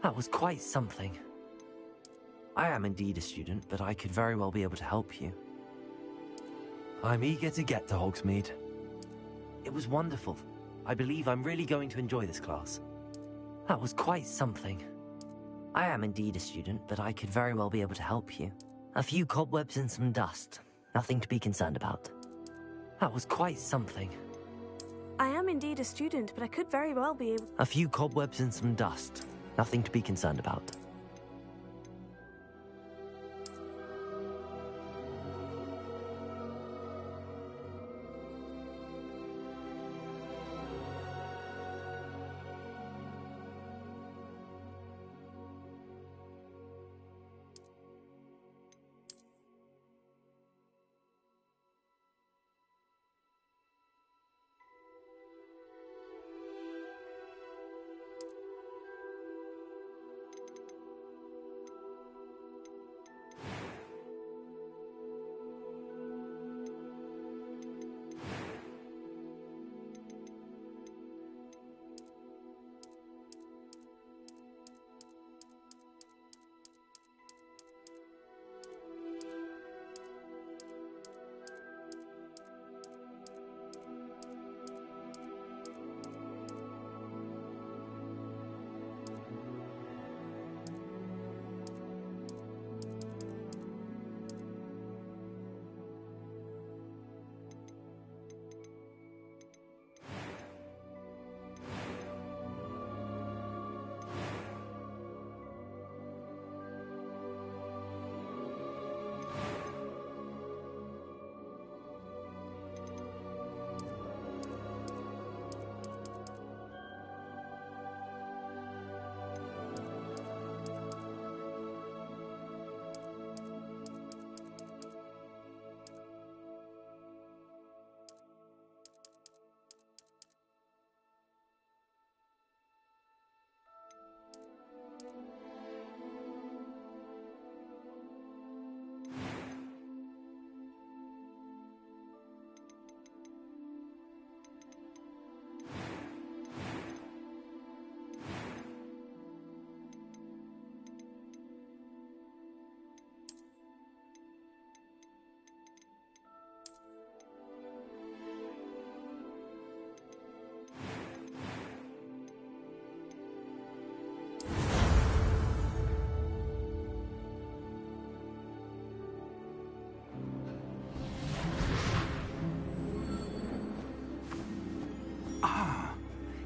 That was quite something. I am indeed a student, but I could very well be able to help you. I'm eager to get to Hogsmeade. It was wonderful. I believe I'm really going to enjoy this class. That was quite something. I am indeed a student, but I could very well be able to help you. A few cobwebs and some dust. Nothing to be concerned about. That was quite something. I am indeed a student, but I could very well be able... A few cobwebs and some dust. Nothing to be concerned about.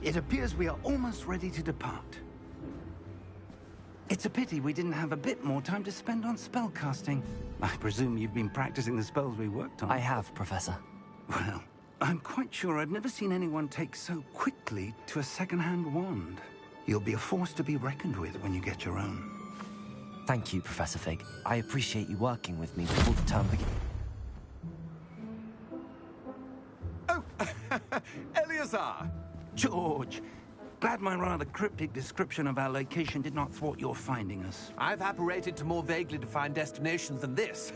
It appears we are almost ready to depart. It's a pity we didn't have a bit more time to spend on spellcasting. I presume you've been practicing the spells we worked on. I have, Professor. Well, I'm quite sure I've never seen anyone take so quickly to a second-hand wand. You'll be a force to be reckoned with when you get your own. Thank you, Professor Fig. I appreciate you working with me before the term begins. Oh, Eleazar! George, glad my rather cryptic description of our location did not thwart your finding us. I've apparated to more vaguely defined destinations than this.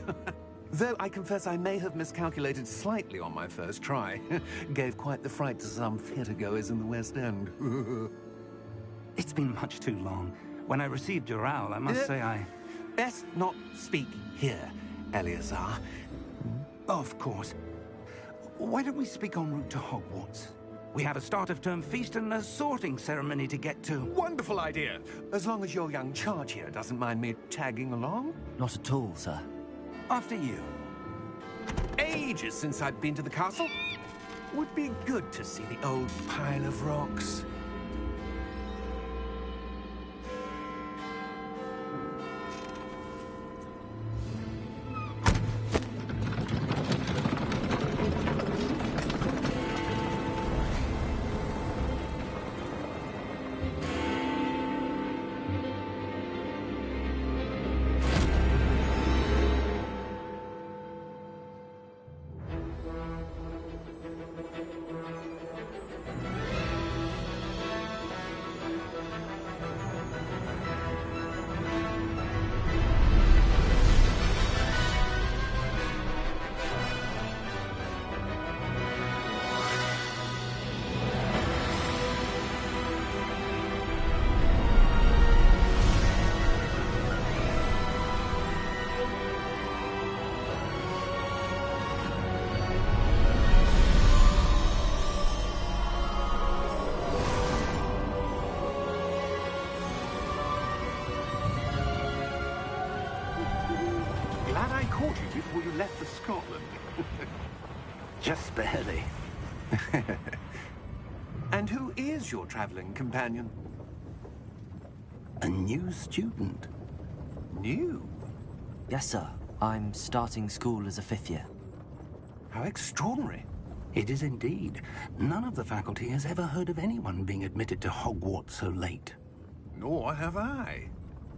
Though I confess I may have miscalculated slightly on my first try. Gave quite the fright to some theatergoers in the West End. It's been much too long. When I received your owl, I must say I... Best not speak here, Eleazar. Of course. Why don't we speak en route to Hogwarts? We have a start-of-term feast and a sorting ceremony to get to. Wonderful idea! As long as your young charge here doesn't mind me tagging along. Not at all, sir. After you. Ages since I've been to the castle. Would be good to see the old pile of rocks. Had I caught you before you left for Scotland? Just barely. And who is your traveling companion? A new student. New? Yes, sir. I'm starting school as a 5th year. How extraordinary. It is indeed. None of the faculty has ever heard of anyone being admitted to Hogwarts so late. Nor have I.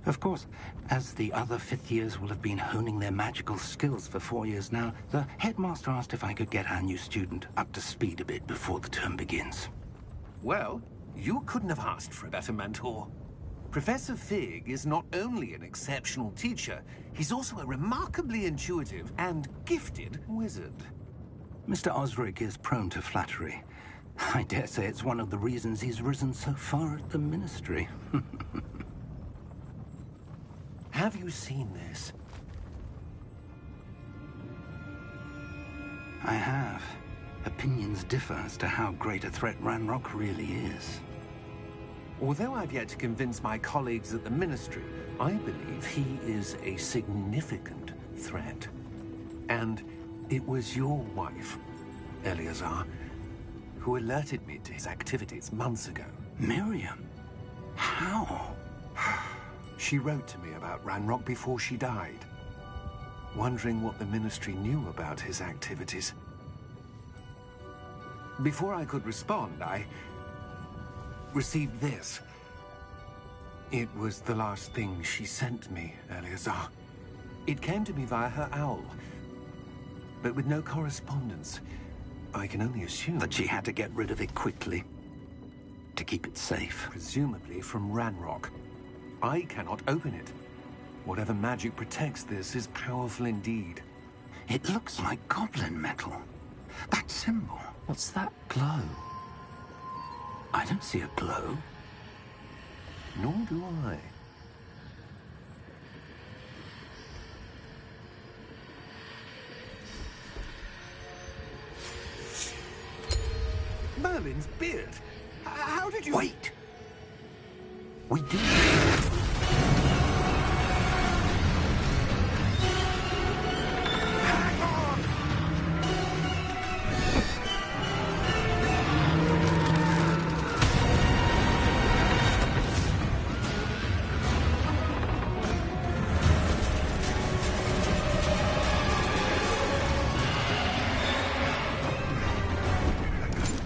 Of course, as the other 5th years will have been honing their magical skills for 4 years now, the headmaster asked if I could get our new student up to speed a bit before the term begins. Well, you couldn't have asked for a better mentor. Professor Fig is not only an exceptional teacher, he's also a remarkably intuitive and gifted wizard. Mr. Osric is prone to flattery. I dare say it's one of the reasons he's risen so far at the Ministry. Have you seen this? I have. Opinions differ as to how great a threat Ranrock really is. Although I've yet to convince my colleagues at the Ministry, I believe he is a significant threat. And it was your wife, Eleazar, who alerted me to his activities months ago. Miriam? How? She wrote to me about Ranrock before she died, wondering what the Ministry knew about his activities. Before I could respond, I received this. It was the last thing she sent me, Eleazar. It came to me via her owl, but with no correspondence. I can only assume That she had to get rid of it quickly, to keep it safe. presumably from Ranrock. I cannot open it. Whatever magic protects this is powerful indeed. It looks like goblin metal. That symbol. What's that glow? I don't see a glow. Nor do I. Merlin's beard. How did you... Wait! We did. Hang on!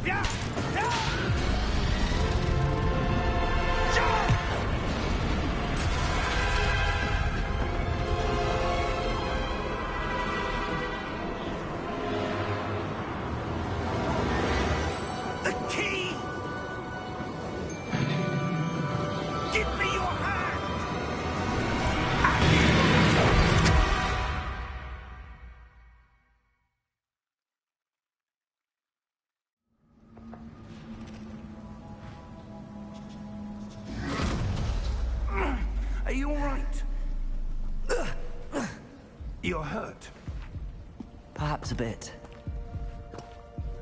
Yeah! Yeah! The key! Give me your hand! Are you all right? You're hurt. Perhaps a bit.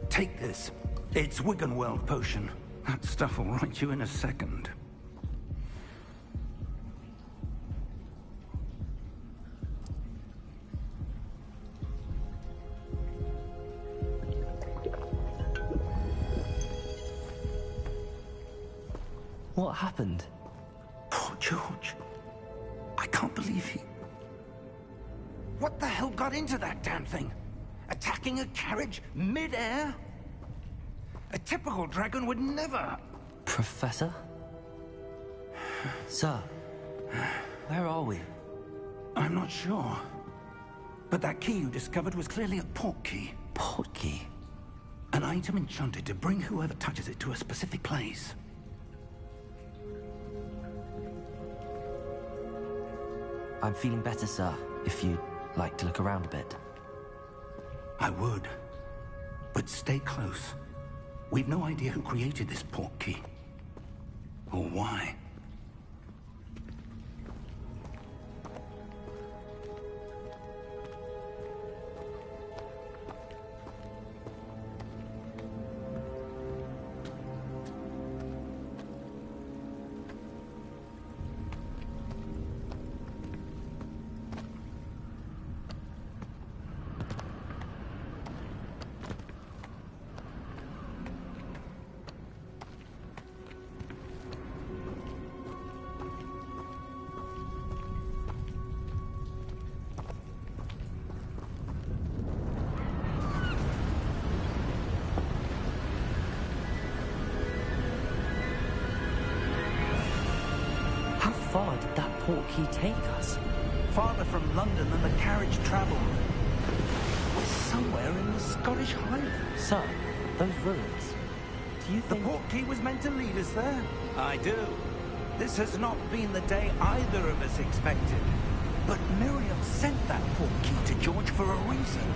Take this. It's Wiggenweld potion. That stuff will right you in a second. What happened? Poor George. I can't believe he... What the hell got into that damn thing? Attacking a carriage mid-air? A typical dragon would never... Professor? Sir, where are we? I'm not sure. But that key you discovered was clearly a port key. Port key? An item enchanted to bring whoever touches it to a specific place. I'm feeling better, sir, if you'd like to look around a bit. I would. But stay close. We've no idea who created this port key. Or why. far did that portkey take us? Farther from London than the carriage travelled. We're somewhere in the Scottish Highlands. Sir, those ruins. Do you The think... portkey was meant to lead us there? I do. This has not been the day either of us expected. But Miriam sent that portkey to George for a reason.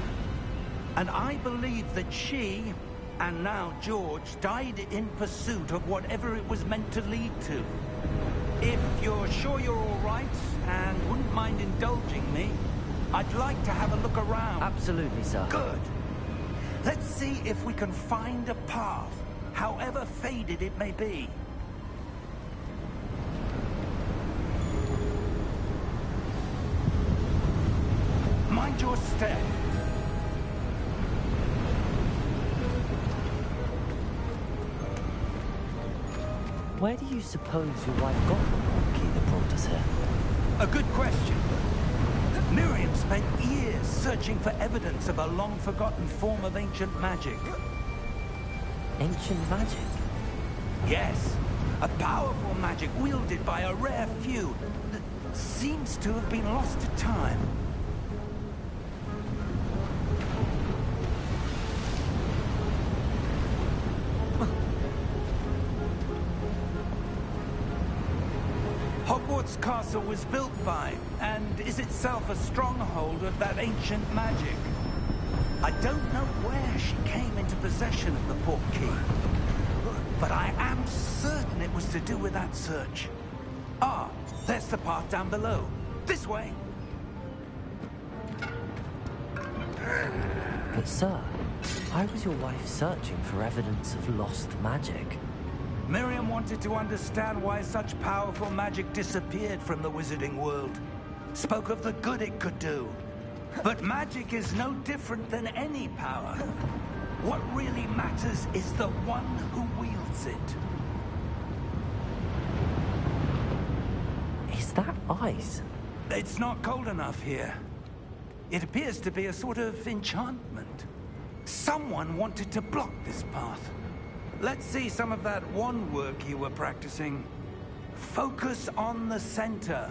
And I believe that she, and now George, died in pursuit of whatever it was meant to lead to. If you're sure you're all right, and wouldn't mind indulging me, I'd like to have a look around. Absolutely, sir. Good. Let's see if we can find a path, however faded it may be. Mind your step. Where do you suppose your wife got the portkey that brought us here? A good question. Miriam spent years searching for evidence of a long-forgotten form of ancient magic. Ancient magic? Yes, a powerful magic wielded by a rare few that seems to have been lost to time. Hogwarts Castle was built by, and is itself a stronghold of that ancient magic. I don't know where she came into possession of the portkey, but I am certain it was to do with that search. Ah, there's the path down below. This way. But sir, why was your wife searching for evidence of lost magic? Miriam wanted to understand why such powerful magic disappeared from the wizarding world. Spoke of the good it could do. But magic is no different than any power. What really matters is the one who wields it. Is that ice? It's not cold enough here. It appears to be a sort of enchantment. Someone wanted to block this path. Let's see some of that wand work you were practicing. Focus on the center.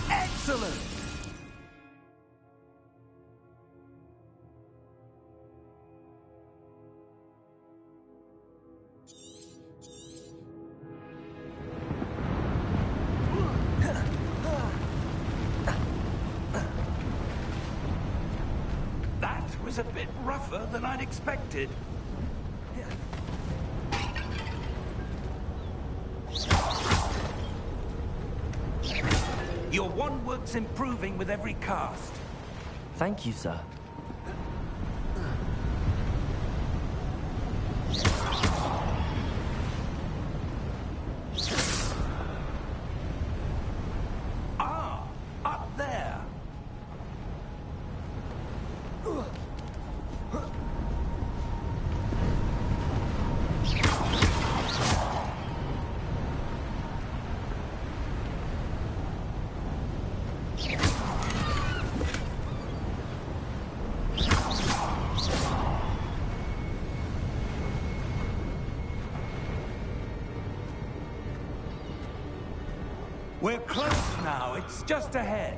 Excellent! That was a bit rougher than I'd expected. Your wand work's improving with every cast. Thank you, sir. Ah, up there. We're close now. It's just ahead.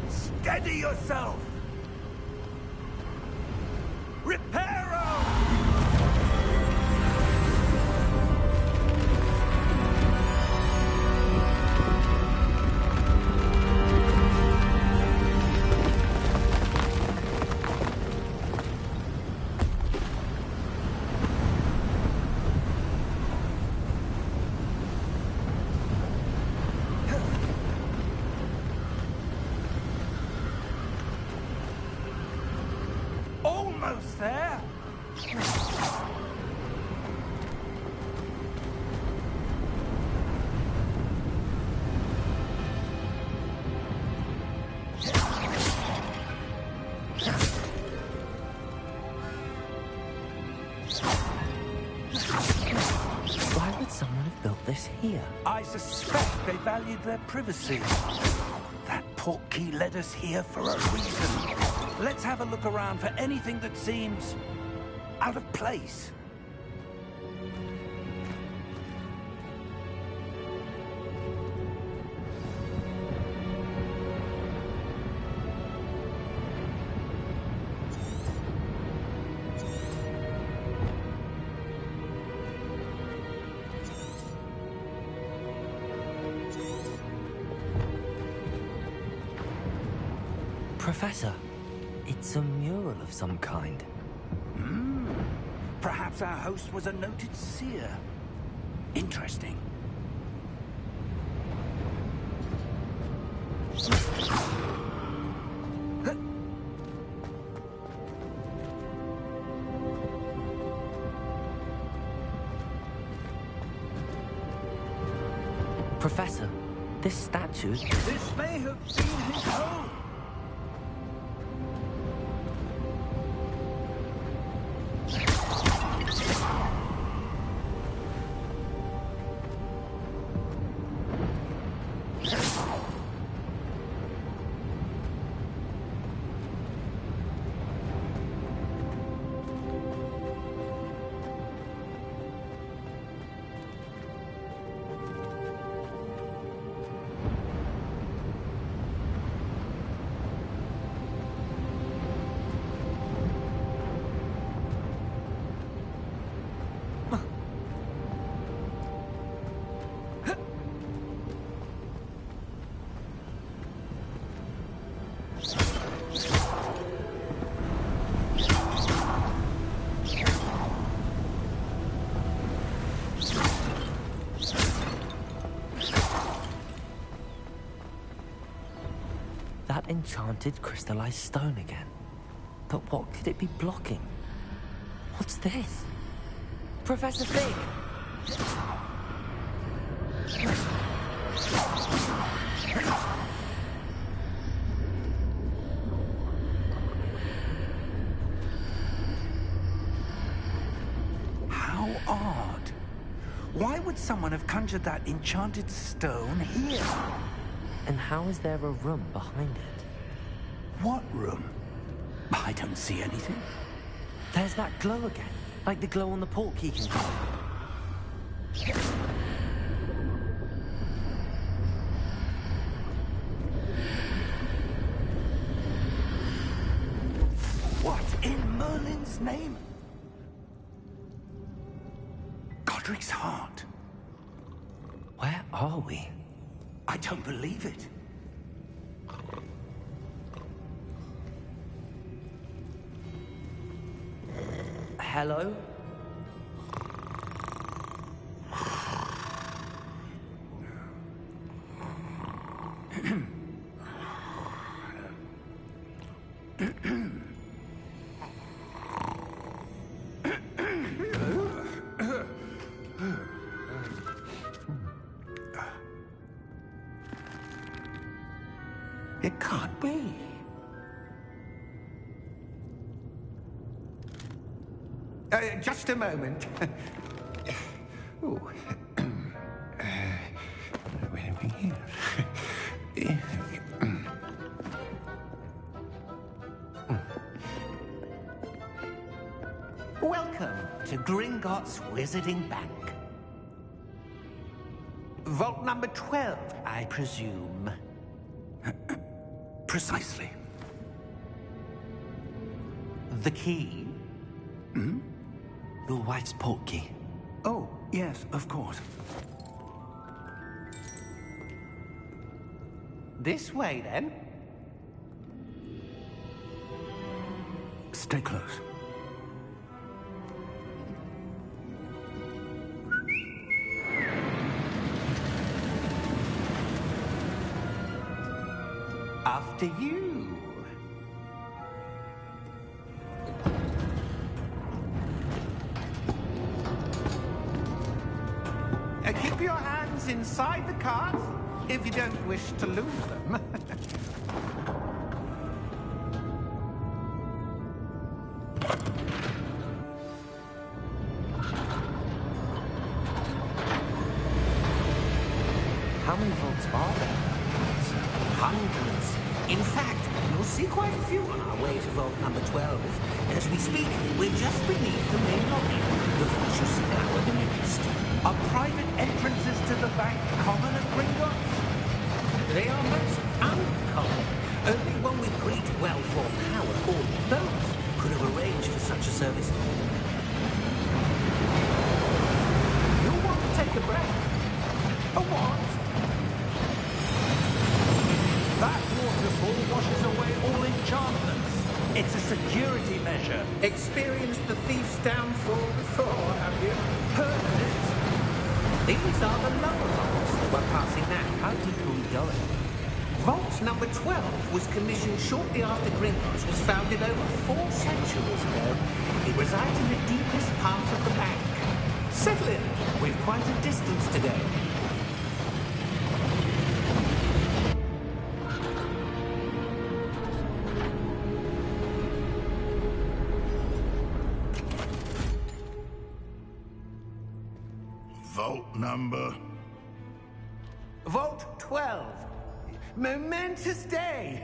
Steady yourself! Reparo! Almost there. someone have built this here? I suspect they valued their privacy. That portkey led us here for a reason. Let's have a look around for anything that seems out of place. Professor, it's a mural of some kind. Perhaps our host was a noted seer. Interesting. Professor, this statue... This may have been his home. That enchanted crystallized stone again. But what could it be blocking? What's this? Professor Fig! How odd. Why would someone have conjured that enchanted stone here? And how is there a room behind it? What room? I don't see anything. There's that glow again, like the glow on the portkey control. What in Merlin's name? Godric's heart. Where are we? I don't believe it. Hello? It can't be. Just a moment. Oh. Where are we here? Welcome to Gringotts Wizarding Bank. Vault number 12, I presume. Precisely. The key? Your wife's portkey. Oh, yes, of course. This way, then. Stay close. After you. Keep your hands inside the cart if you don't wish to lose them. Hundreds. In fact, you'll see quite a few on our way to vault number 12. As we speak, we're just beneath the main lobby. The vault you see now are the newest. Are private entrances to the bank common at Gringotts? They are most uncommon. Only one with great wealth or power, or both, could have arranged for such a service. You'll want to take a breath. A what? That waterfall washes away all enchantments. It's a security measure. Experienced the thief's downfall before, have you? Heard of it? These are the lower vaults that we're passing now. How deep are we going? Vault number 12 was commissioned shortly after Gringotts was founded over 4 centuries ago. It resides in the deepest part of the bank. Settle in. We've quite a distance to go. Vault number... Vault 12. Momentous day.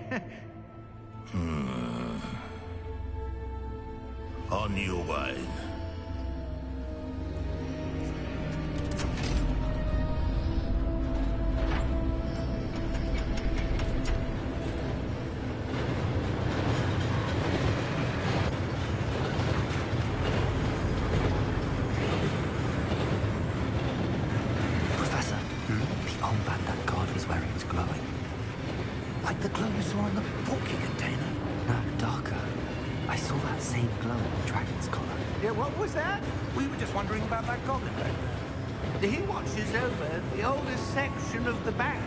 On your way. Professor, the armband that guard was wearing was glowing. Like the glow we saw in the porky container. No, darker. I saw that same glow on the dragon's collar. Yeah, what was that? We were just wondering about that goblin back there. He watches over the oldest section of the bank.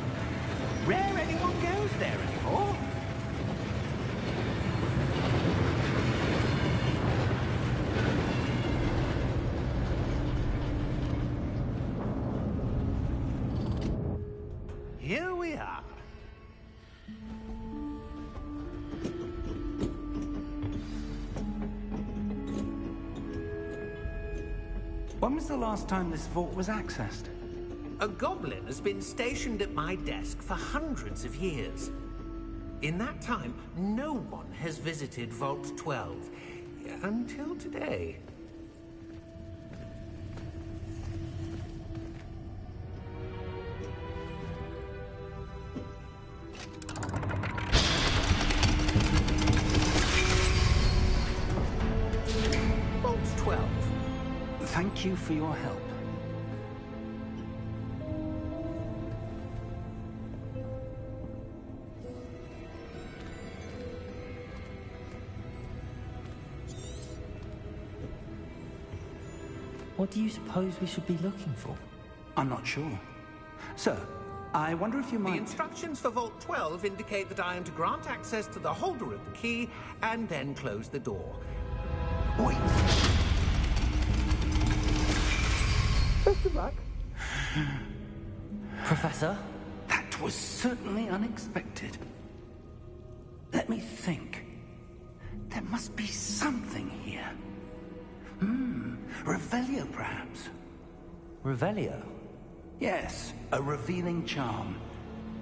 Rare anyone goes there anymore. Here we are. When was the last time this vault was accessed? A goblin has been stationed at my desk for hundreds of years. In that time, no one has visited Vault 12. Until today. Vault 12. Thank you for your help. What do you suppose we should be looking for? I'm not sure. Sir, I wonder if you The might... instructions for Vault 12 indicate that I am to grant access to the holder of the key and then close the door. Wait. Best of luck. Professor? That was certainly unexpected. Let me think. There must be something here. Revelio, perhaps. Revelio? Yes, a revealing charm.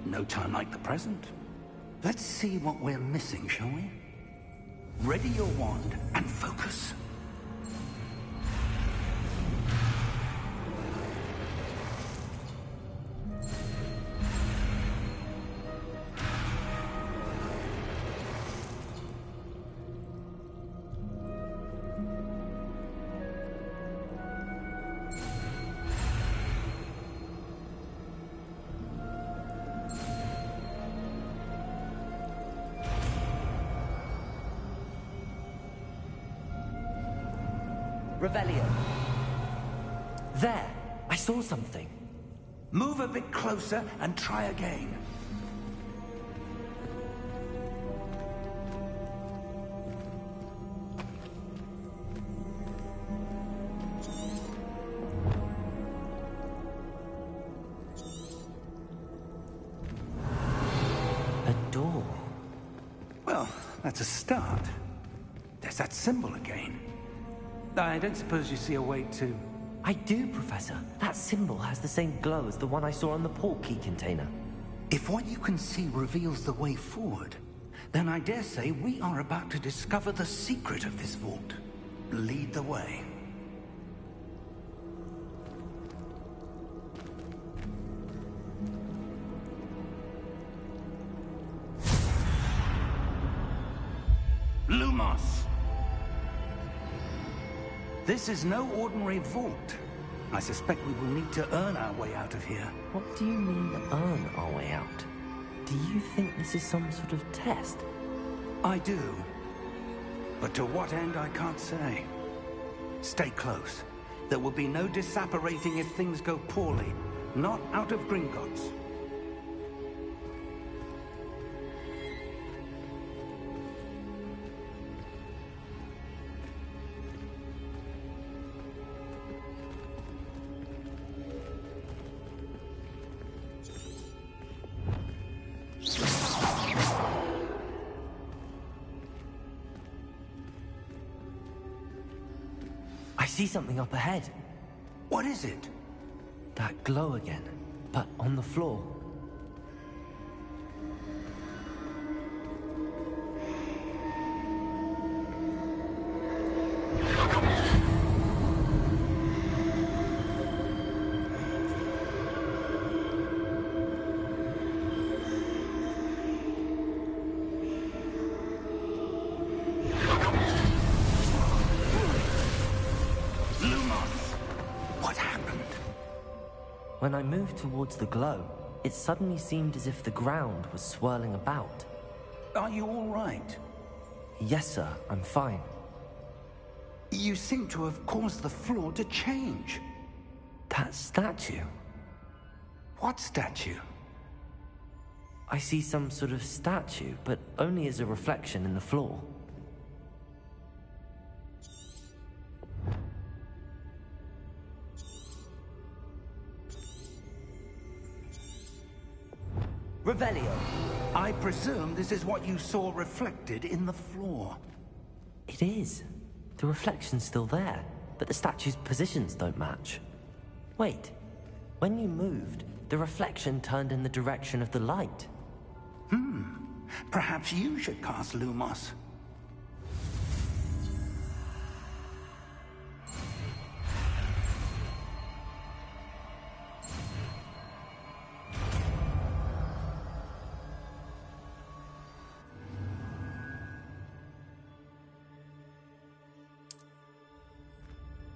No time like the present. Let's see what we're missing, shall we? Ready your wand and focus. Revelio. There! I saw something. Move a bit closer and try again. A door. Well, that's a start. There's that symbol again. I don't suppose you see a way to... I do, Professor. That symbol has the same glow as the one I saw on the port key container. If what you can see reveals the way forward, then I dare say we are about to discover the secret of this vault. Lead the way. Lumos! This is no ordinary vault. I suspect we will need to earn our way out of here. What do you mean, earn our way out? Do you think this is some sort of test? I do. But to what end, I can't say. Stay close. There will be no disapparating if things go poorly. Not out of Gringotts. I see something up ahead. What is it? That glow again, but on the floor. When I moved towards the glow, it suddenly seemed as if the ground was swirling about. Are you all right? Yes, sir, I'm fine. You seem to have caused the floor to change. That statue? What statue? I see some sort of statue, but only as a reflection in the floor. Revelio. I presume this is what you saw reflected in the floor. It is. The reflection's still there, but the statue's positions don't match. Wait. When you moved, the reflection turned in the direction of the light. Perhaps you should cast Lumos.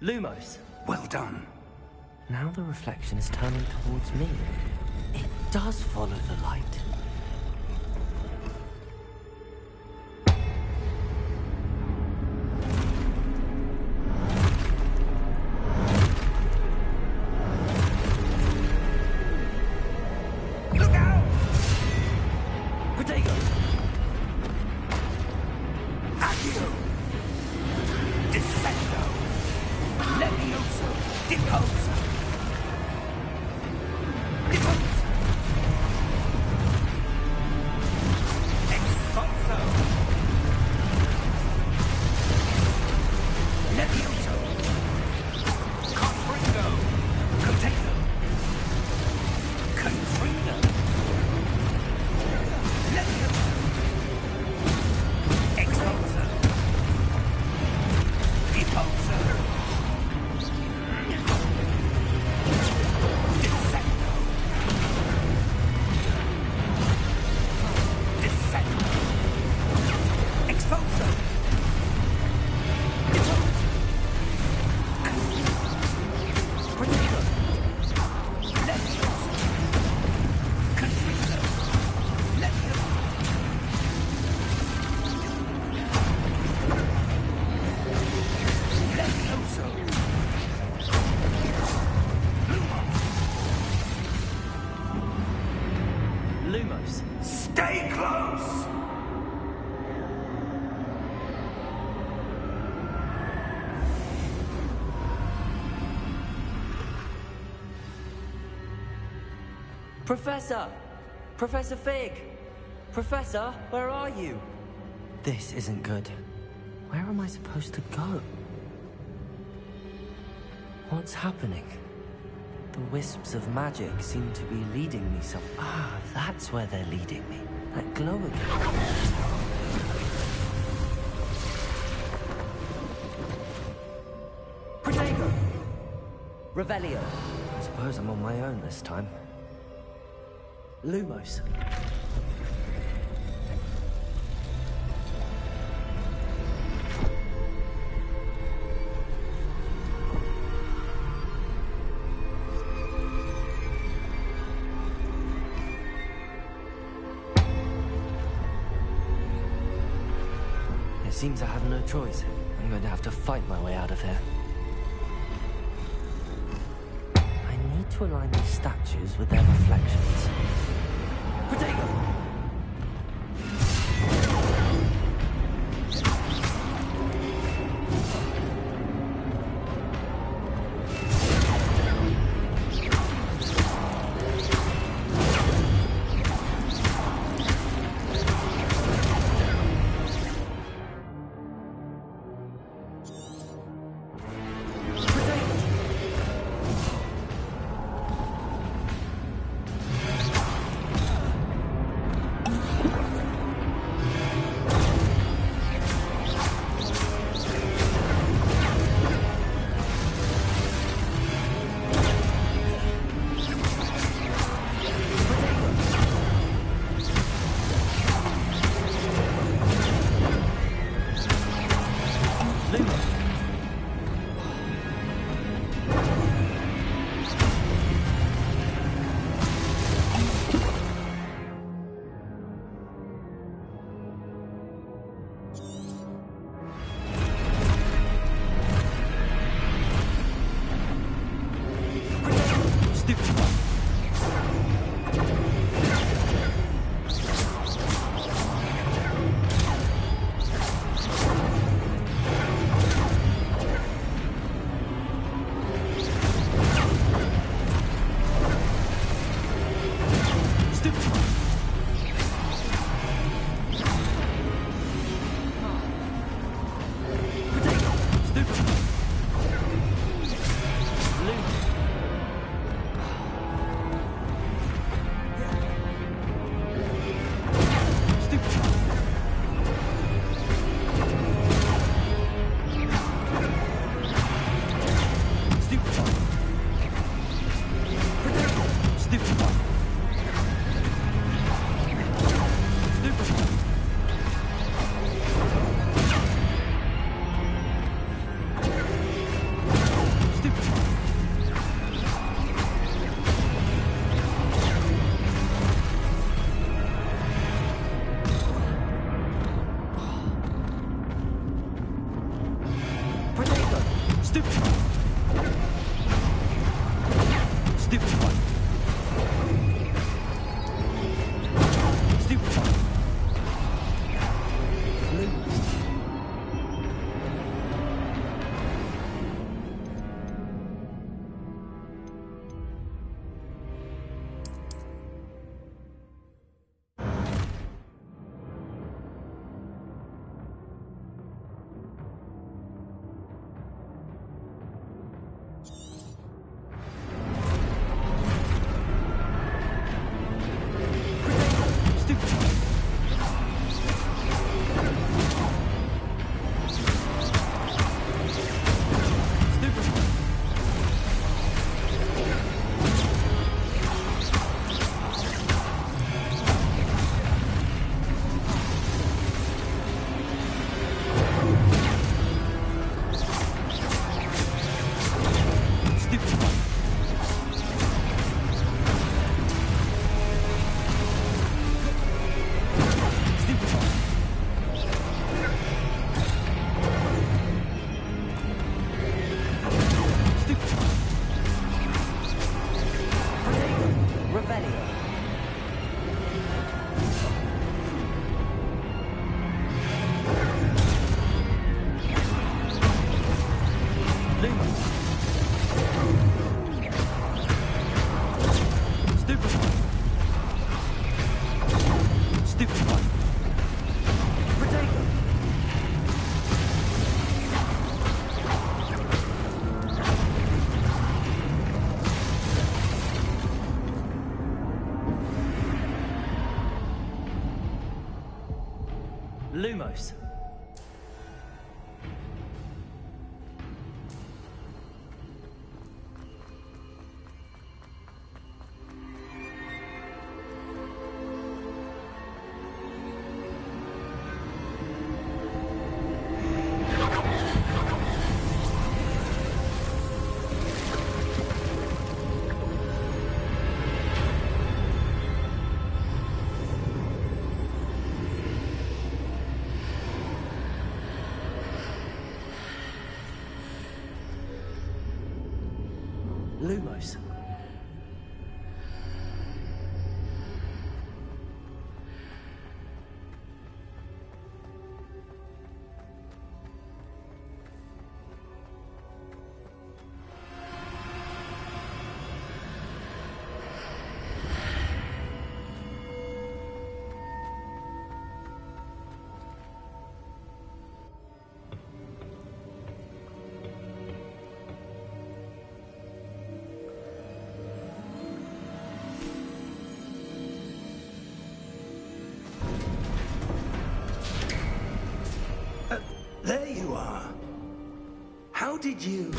Lumos. Well done. Now the reflection is turning towards me. It does follow the light. Look out! Protego! Accio! Descendo! Levioso! Deposa! Deposa! Expulso! Levioso! Confringo! Potato! Confringo! Levioso! Expulso! Deposa! Lumos. Stay close! Professor! Professor Fig! Professor, where are you? This isn't good. Where am I supposed to go? What's happening? The wisps of magic seem to be leading me some... Ah, that's where they're leading me. That glow again. Protego! Revelio. I suppose I'm on my own this time. Lumos. It seems I have no choice. I'm going to have to fight my way out of here. I need to align these statues with their reflections. Protego! Lumos. Lumos. There you are. How did you...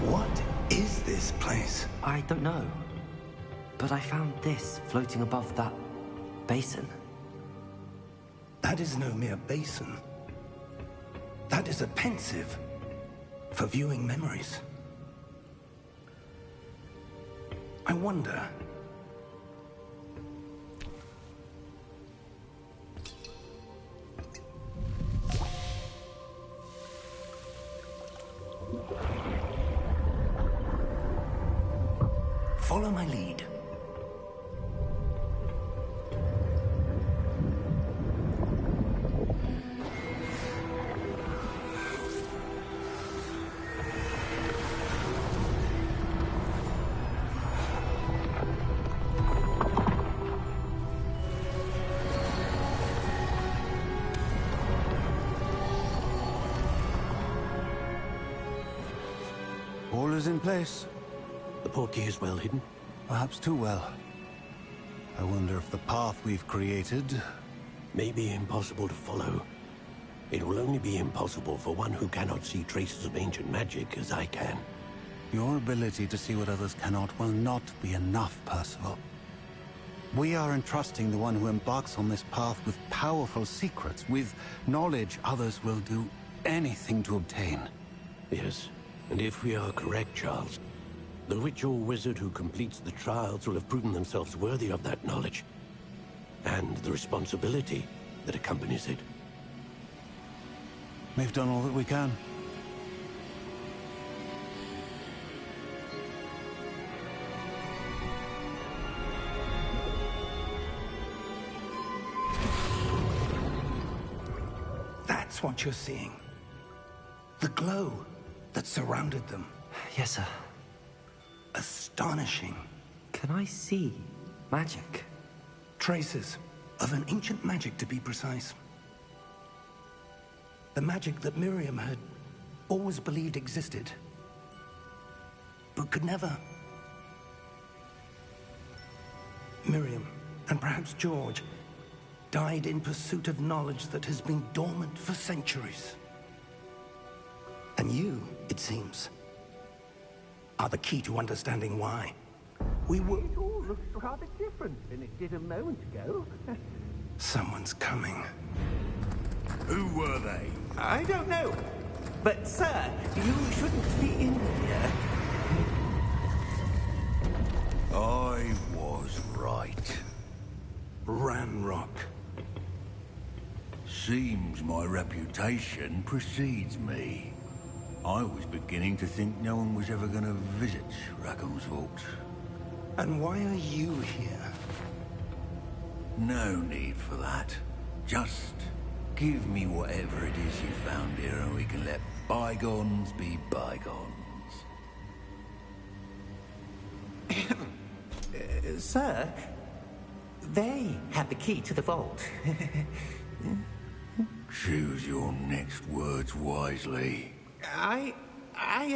What is this place? I don't know. But I found this floating above that basin. That is no mere basin. That is a pensive for viewing memories. I wonder... Follow my lead. All is in place. The portkey is well hidden. Perhaps too well. I wonder if the path we've created... May be impossible to follow. It will only be impossible for one who cannot see traces of ancient magic as I can. Your ability to see what others cannot will not be enough, Percival. We are entrusting the one who embarks on this path with powerful secrets, with knowledge others will do anything to obtain. Yes, and if we are correct, Charles, the witch or wizard who completes the trials will have proven themselves worthy of that knowledge, and the responsibility that accompanies it. We've done all that we can. That's what you're seeing. The glow that surrounded them. Yes, sir. Astonishing. Can I see magic? Traces of an ancient magic, to be precise. The magic that Miriam had always believed existed, but could never. Miriam, and perhaps George, died in pursuit of knowledge that has been dormant for centuries. And you, it seems, are the key to understanding why. We were... It all looks rather different than it did a moment ago. Someone's coming. Who were they? I don't know. But, sir, you shouldn't be in here. I was right. Ranrock. Seems my reputation precedes me. I was beginning to think no one was ever going to visit Rackham's Vault. And why are you here? No need for that. Just give me whatever it is you found here and we can let bygones be bygones. Sir, they have the key to the vault. Choose your next words wisely. I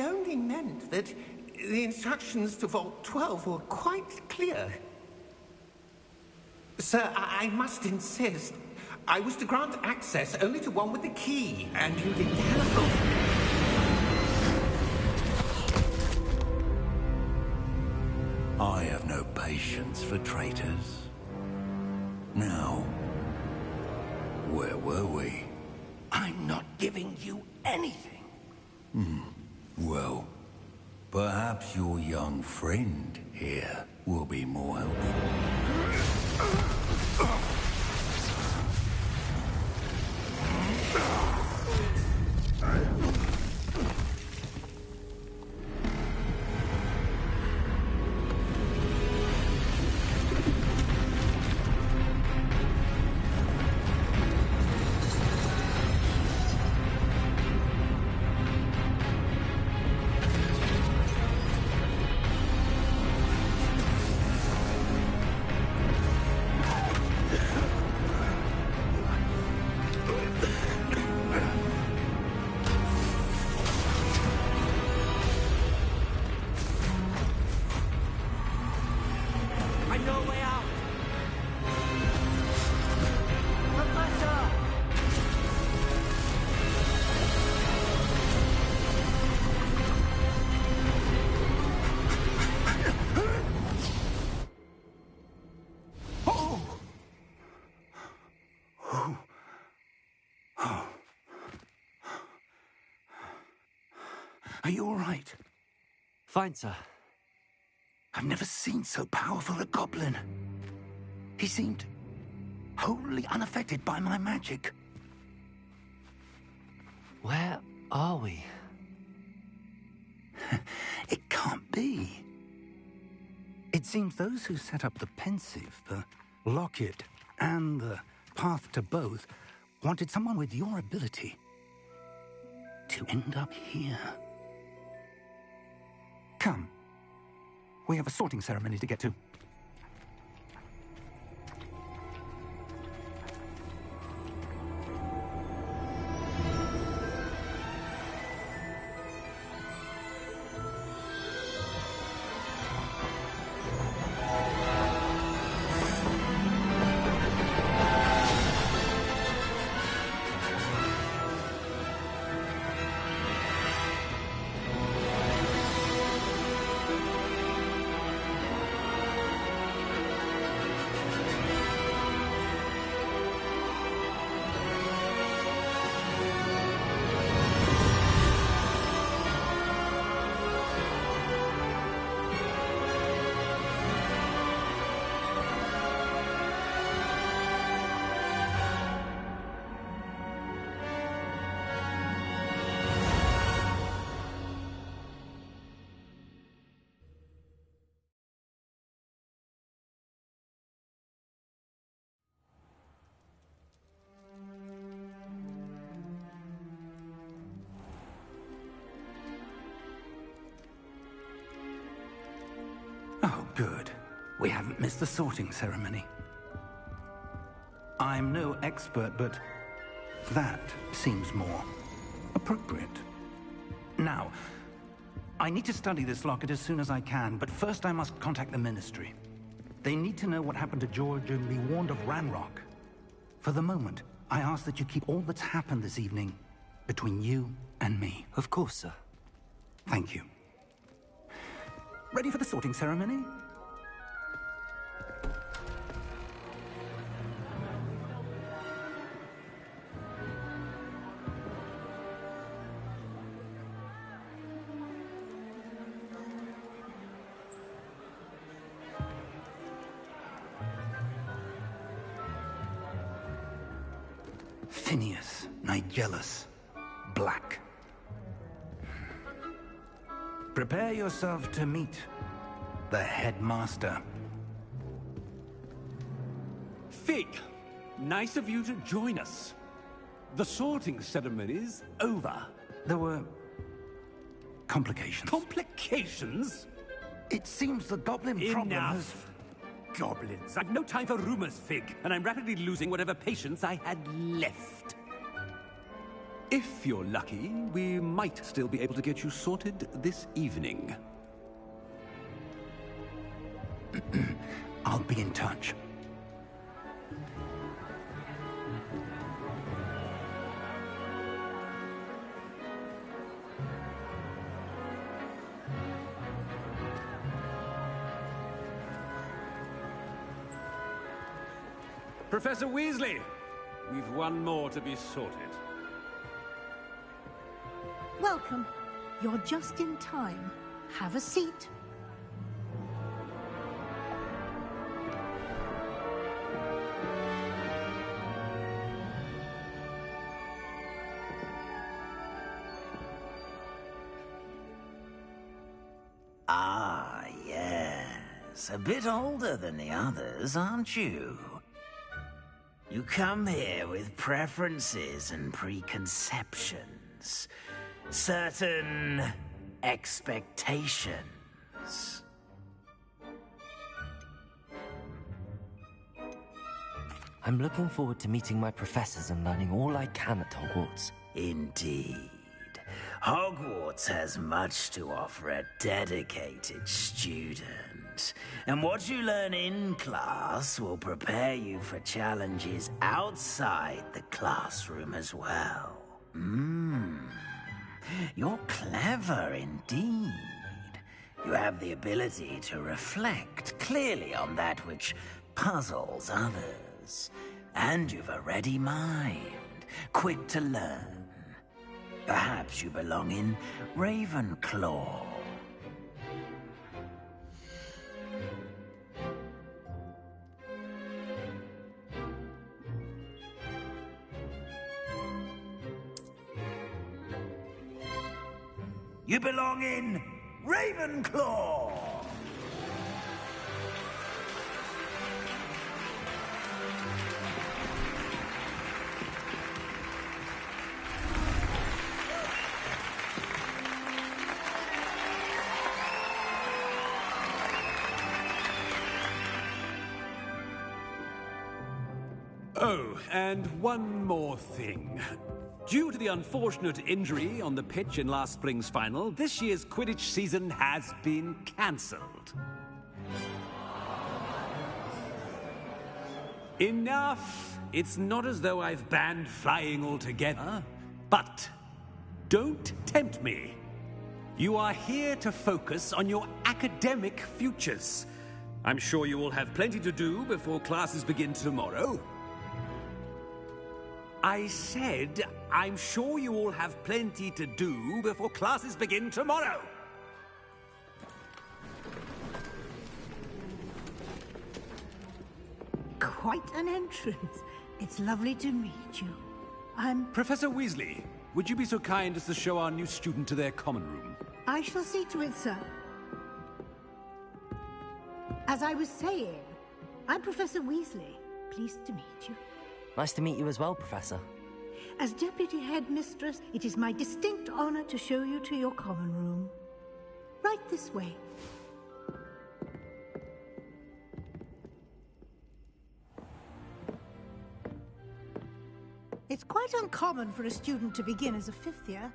only meant that the instructions to Vault 12 were quite clear. Sir, I must insist. I was to grant access only to one with the key, and you didn't telephone. I have no patience for traitors. Now, where were we? I'm not giving you anything. Well, perhaps your young friend here will be more helpful. Are you all right? Fine, sir. I've never seen so powerful a goblin. He seemed wholly unaffected by my magic. Where are we? It can't be. It seems those who set up the pensive, the locket, and the path to both wanted someone with your ability to end up here. Come. We have a sorting ceremony to get to. Oh, good. We haven't missed the sorting ceremony. I'm no expert, but that seems more appropriate. Now, I need to study this locket as soon as I can, but first I must contact the Ministry. They need to know what happened to George and be warned of Ranrock. For the moment, I ask that you keep all that's happened this evening between you and me. Of course, sir. Thank you. Ready for the sorting ceremony? Phineas Nigellus Black. Prepare yourself to meet the headmaster. Fig, nice of you to join us. The sorting ceremony's over. There were complications. Complications? It seems the goblin problem has... Enough! Goblins. I've no time for rumors, Fig, and I'm rapidly losing whatever patience I had left. If you're lucky, we might still be able to get you sorted this evening. I'll be in touch. Professor Weasley, we've one more to be sorted. Welcome. You're just in time. Have a seat. Ah, yes. A bit older than the others, aren't you? You come here with preferences and preconceptions. Certain expectations. I'm looking forward to meeting my professors and learning all I can at Hogwarts. Indeed. Hogwarts has much to offer a dedicated student. And what you learn in class will prepare you for challenges outside the classroom as well. You're clever indeed. You have the ability to reflect clearly on that which puzzles others. And you've a ready mind, quick to learn. Perhaps you belong in Ravenclaw. You belong in Ravenclaw! Oh, and one more thing. Due to the unfortunate injury on the pitch in last spring's final, this year's Quidditch season has been cancelled. Enough! It's not as though I've banned flying altogether. But don't tempt me. You are here to focus on your academic futures. I'm sure you will have plenty to do before classes begin tomorrow. I said, I'm sure you all have plenty to do before classes begin tomorrow. Quite an entrance. It's lovely to meet you. I'm... Professor Weasley, would you be so kind as to show our new student to their common room? I shall see to it, sir. As I was saying, I'm Professor Weasley. Pleased to meet you. Nice to meet you as well, Professor. As Deputy Headmistress, it is my distinct honor to show you to your common room. Right this way. It's quite uncommon for a student to begin as a fifth year.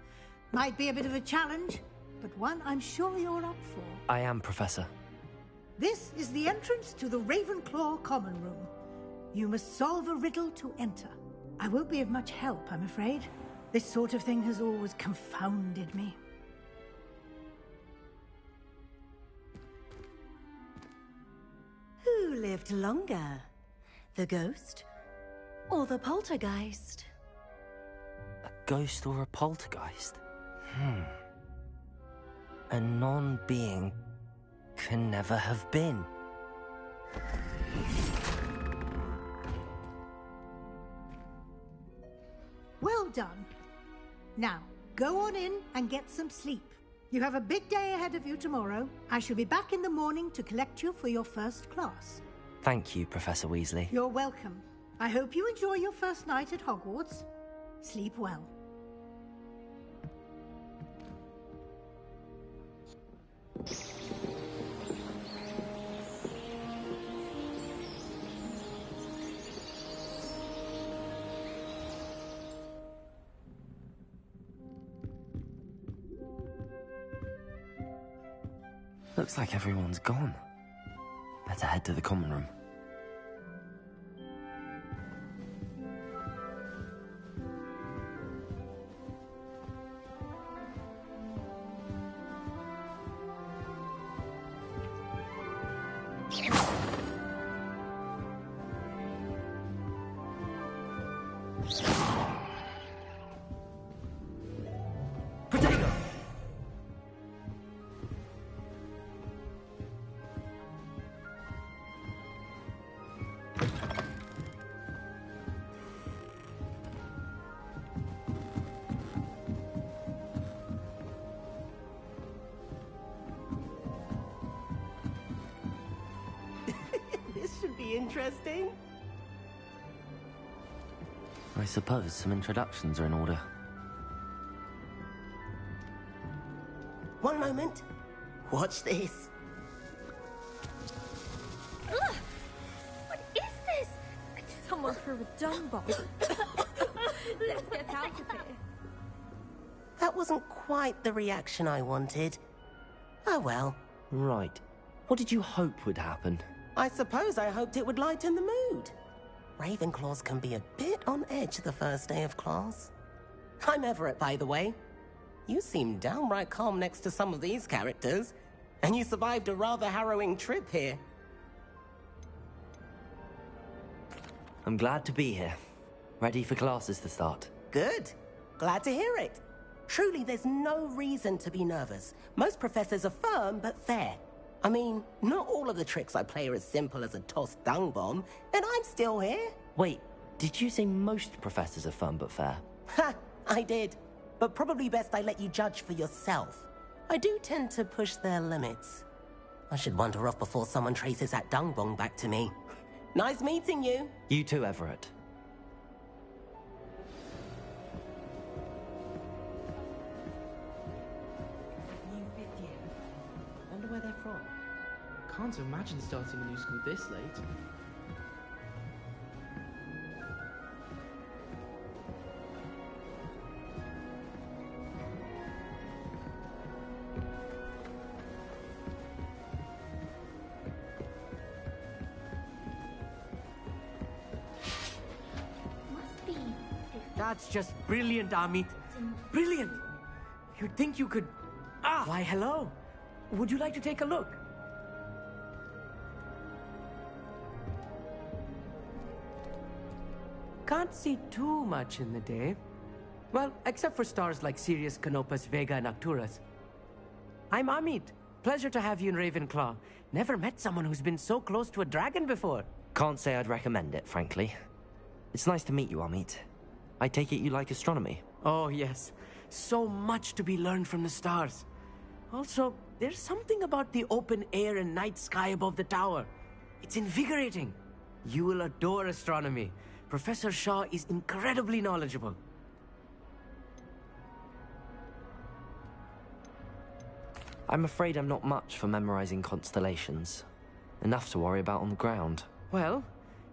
Might be a bit of a challenge, but one I'm sure you're up for. I am, Professor. This is the entrance to the Ravenclaw common room. You must solve a riddle to enter. I won't be of much help, I'm afraid. This sort of thing has always confounded me. Who lived longer? The ghost or the poltergeist? A ghost or a poltergeist? A non-being can never have been. Well done. Now, go on in and get some sleep. You have a big day ahead of you tomorrow. I shall be back in the morning to collect you for your first class. Thank you, Professor Weasley. You're welcome. I hope you enjoy your first night at Hogwarts. Sleep well. Looks like everyone's gone. Better head to the common room. interesting? I suppose some introductions are in order. One moment. Watch this. Ugh! What is this? Someone threw a dung bomb. Let's get out of here. That wasn't quite the reaction I wanted. Oh well. Right. What did you hope would happen? I suppose I hoped it would lighten the mood. Ravenclaws can be a bit on edge the first day of class. I'm Everett, by the way. You seem downright calm next to some of these characters, and you survived a rather harrowing trip here. I'm glad to be here. Ready for classes to start. Good. Glad to hear it. Truly, there's no reason to be nervous. Most professors are firm but fair. I mean, not all of the tricks I play are as simple as a tossed dung bomb, and I'm still here. Wait, did you say most professors are fun but fair? Ha! I did. But probably best I let you judge for yourself. I do tend to push their limits. I should wander off before someone traces that dung bomb back to me. Nice meeting you. You too, Everett. Wonder where they're from. Can't imagine starting a new school this late. Must be. That's just brilliant, Amit. Brilliant! You'd think you could... Ah! Why, hello. Would you like to take a look? Can't see too much in the day. Well, except for stars like Sirius, Canopus, Vega, and Arcturus. I'm Amit. Pleasure to have you in Ravenclaw. Never met someone who's been so close to a dragon before. Can't say I'd recommend it, frankly. It's nice to meet you, Amit. I take it you like astronomy? Oh, yes. So much to be learned from the stars. Also, there's something about the open air and night sky above the tower. It's invigorating. You will adore astronomy. Professor Shaw is incredibly knowledgeable. I'm afraid I'm not much for memorizing constellations. Enough to worry about on the ground. Well,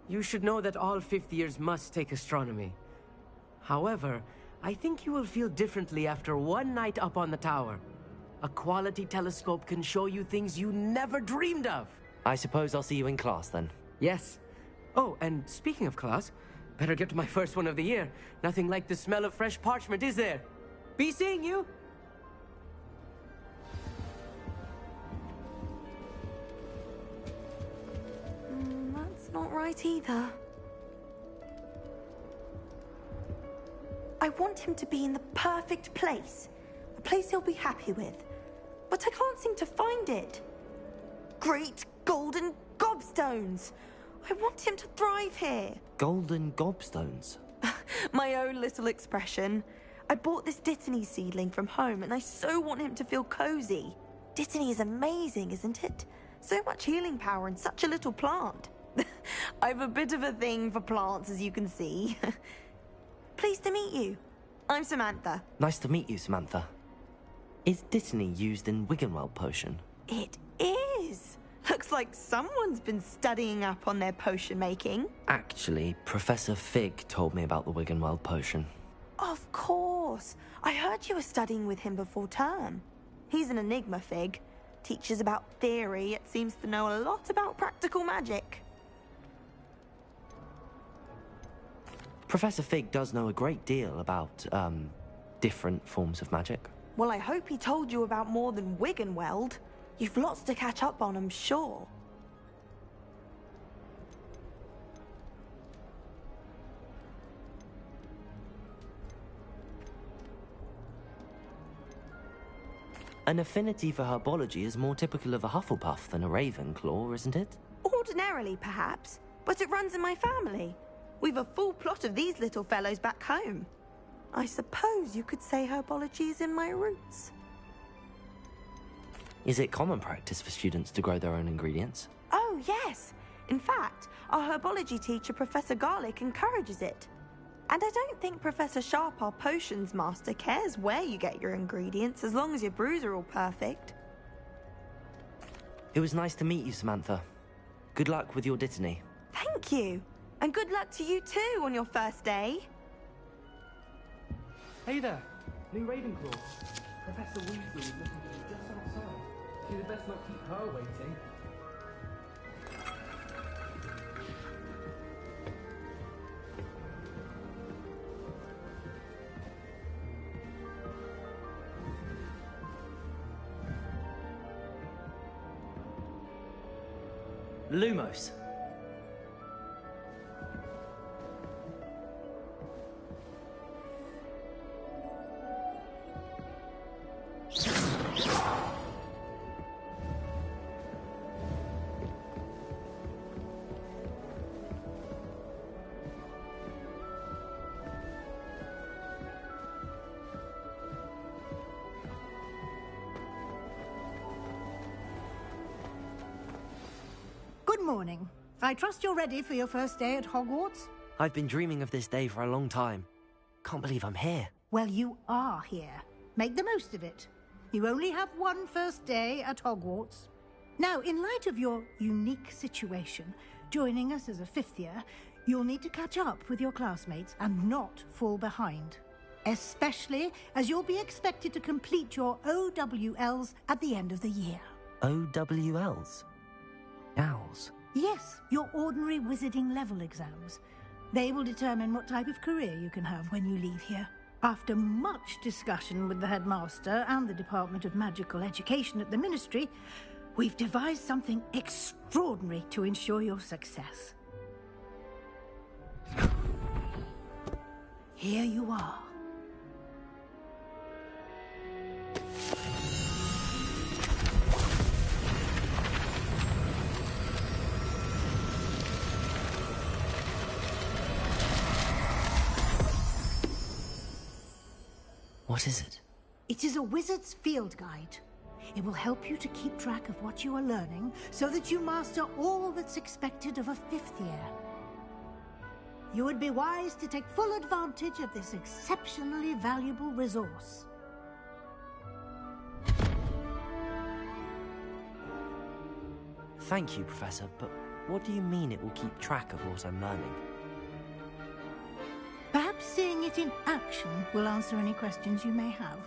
you should know that all fifth years must take astronomy. However, I think you will feel differently after one night up on the tower. A quality telescope can show you things you never dreamed of. I suppose I'll see you in class then. Yes. Oh, and speaking of class, better get to my first one of the year. Nothing like the smell of fresh parchment, is there? Be seeing you! That's not right either. I want him to be in the perfect place. A place he'll be happy with. But I can't seem to find it. Great golden gobstones! I want him to thrive here. Golden gobstones? My own little expression. I bought this Dittany seedling from home and I so want him to feel cozy. Dittany is amazing, isn't it? So much healing power in such a little plant. I've a bit of a thing for plants, as you can see. Pleased to meet you. I'm Samantha. Nice to meet you, Samantha. Is Dittany used in Wiggenweld potion? It is. Looks like someone's been studying up on their potion making. Actually, Professor Fig told me about the Wiggenweld potion. Of course. I heard you were studying with him before term. He's an enigma, Fig. Teaches about theory, yet seems to know a lot about practical magic. Professor Fig does know a great deal about, different forms of magic. Well, I hope he told you about more than Wiggenweld. You've lots to catch up on, I'm sure. An affinity for herbology is more typical of a Hufflepuff than a Ravenclaw, isn't it? Ordinarily, perhaps, but it runs in my family. We've a full plot of these little fellows back home. I suppose you could say herbology is in my roots. Is it common practice for students to grow their own ingredients? Oh, yes. In fact, our herbology teacher, Professor Garlick, encourages it. And I don't think Professor Sharp, our potions master, cares where you get your ingredients as long as your brews are all perfect. It was nice to meet you, Samantha. Good luck with your dittany. Thank you. And good luck to you too on your first day. Hey there, new Ravenclaw. Professor Weasley is looking for you just outside. She'd had best not keep her waiting. Lumos. Good morning. I trust you're ready for your first day at Hogwarts? I've been dreaming of this day for a long time. Can't believe I'm here. Well, you are here. Make the most of it. You only have one first day at Hogwarts. Now, in light of your unique situation, joining us as a fifth year, you'll need to catch up with your classmates and not fall behind. Especially as you'll be expected to complete your OWLs at the end of the year. OWLs? Owls? Yes, your ordinary wizarding level exams. They will determine what type of career you can have when you leave here. After much discussion with the headmaster and the Department of Magical Education at the Ministry, we've devised something extraordinary to ensure your success. Here you are. What is it? It is a wizard's field guide. It will help you to keep track of what you are learning so that you master all that's expected of a fifth year. You would be wise to take full advantage of this exceptionally valuable resource. Thank you, Professor, but what do you mean it will keep track of what I'm learning? Perhaps seeing it in action will answer any questions you may have.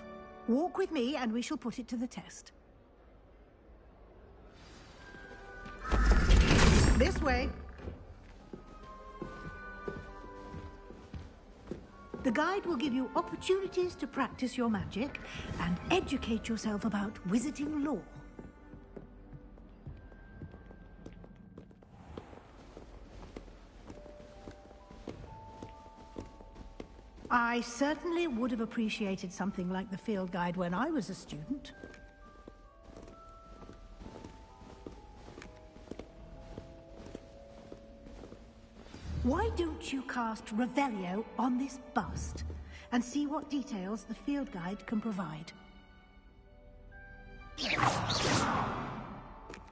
Walk with me and we shall put it to the test. This way. The guide will give you opportunities to practice your magic and educate yourself about wizarding lore. I certainly would have appreciated something like the field guide when I was a student. Why don't you cast Revelio on this bust and see what details the field guide can provide?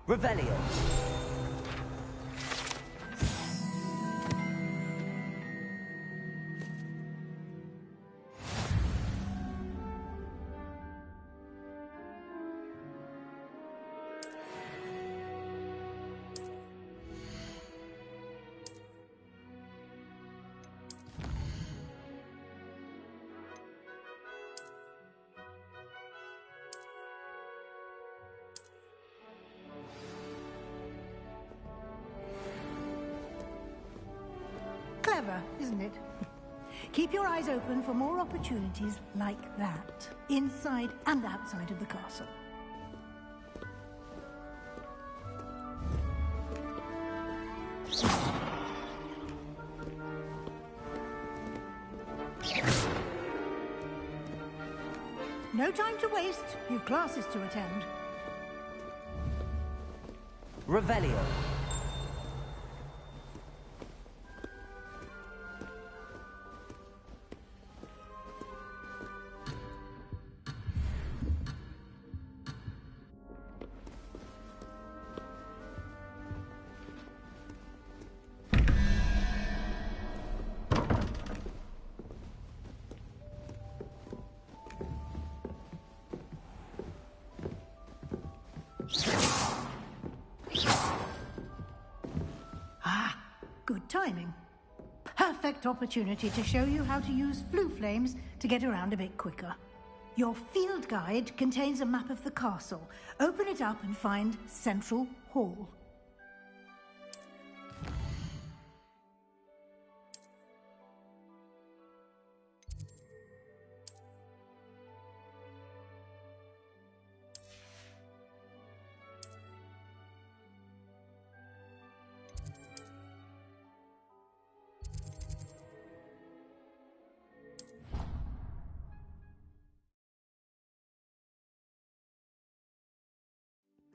Revelio. Clever, isn't it? Keep your eyes open for more opportunities like that, inside and outside of the castle. No time to waste. You've classes to attend. Revelio. timing. Perfect opportunity to show you how to use flue flames to get around a bit quicker. Your field guide contains a map of the castle. Open it up and find Central Hall.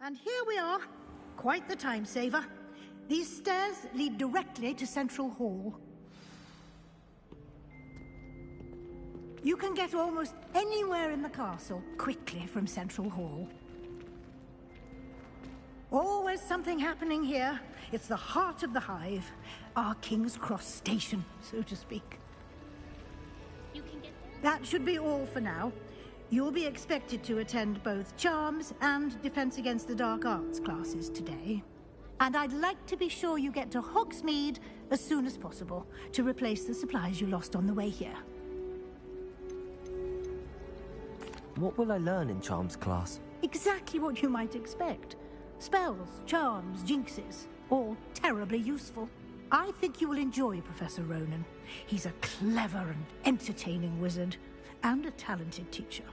And here we are. Quite the time saver. These stairs lead directly to Central Hall. You can get almost anywhere in the castle quickly from Central Hall. Always something happening here. It's the heart of the hive. Our King's Cross station, so to speak. That should be all for now. You'll be expected to attend both Charms and Defense Against the Dark Arts classes today. And I'd like to be sure you get to Hogsmeade as soon as possible to replace the supplies you lost on the way here. What will I learn in Charms class? Exactly what you might expect. Spells, charms, jinxes, all terribly useful. I think you will enjoy Professor Ronan. He's a clever and entertaining wizard, and a talented teacher.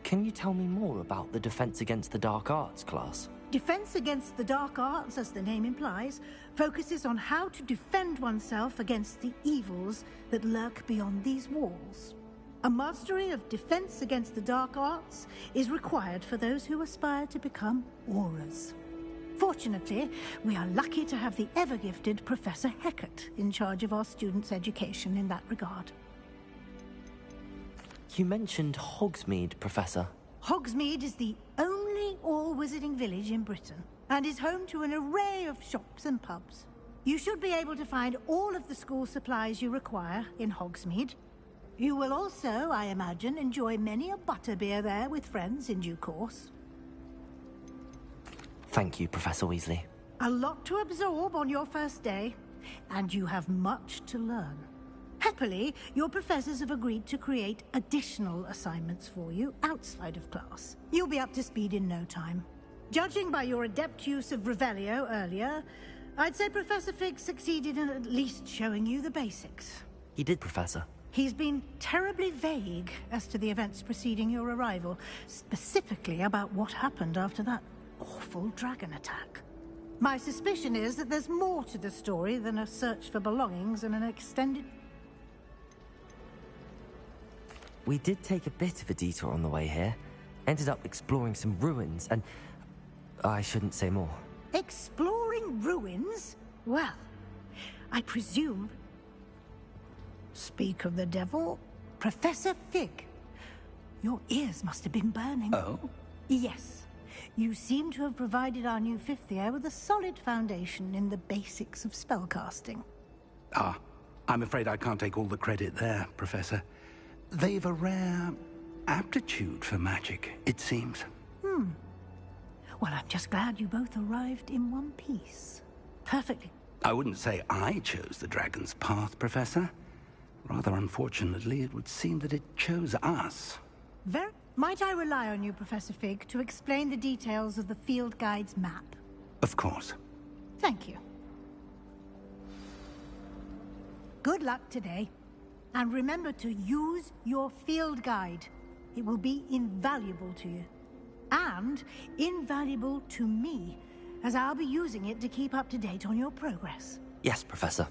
Can you tell me more about the Defense Against the Dark Arts class? Defense Against the Dark Arts, as the name implies, focuses on how to defend oneself against the evils that lurk beyond these walls. A mastery of Defense Against the Dark Arts is required for those who aspire to become Aurors. Fortunately, we are lucky to have the ever-gifted Professor Hecat in charge of our students' education in that regard. You mentioned Hogsmeade, Professor. Hogsmeade is the only all-wizarding village in Britain, and is home to an array of shops and pubs. You should be able to find all of the school supplies you require in Hogsmeade. You will also, I imagine, enjoy many a butterbeer there with friends in due course. Thank you, Professor Weasley. A lot to absorb on your first day, and you have much to learn. Happily, your professors have agreed to create additional assignments for you outside of class. You'll be up to speed in no time. Judging by your adept use of Revelio earlier, I'd say Professor Fig succeeded in at least showing you the basics. He did, Professor. He's been terribly vague as to the events preceding your arrival, specifically about what happened after that awful dragon attack. My suspicion is that there's more to the story than a search for belongings and an extended... We did take a bit of a detour on the way here. Ended up exploring some ruins, and I shouldn't say more. Exploring ruins? Well, I presume... Speak of the devil, Professor Fig. Your ears must have been burning. Oh? Yes. You seem to have provided our new fifth year with a solid foundation in the basics of spellcasting. Ah, I'm afraid I can't take all the credit there, Professor. They've a rare aptitude for magic, it seems. Well, I'm just glad you both arrived in one piece. Perfectly. I wouldn't say I chose the dragon's path, Professor. Rather unfortunately, it would seem that it chose us. Might I rely on you, Professor Fig, to explain the details of the field guide's map? Of course. Thank you. Good luck today. And remember to use your field guide. It will be invaluable to you. And invaluable to me, as I'll be using it to keep up to date on your progress. Yes, Professor.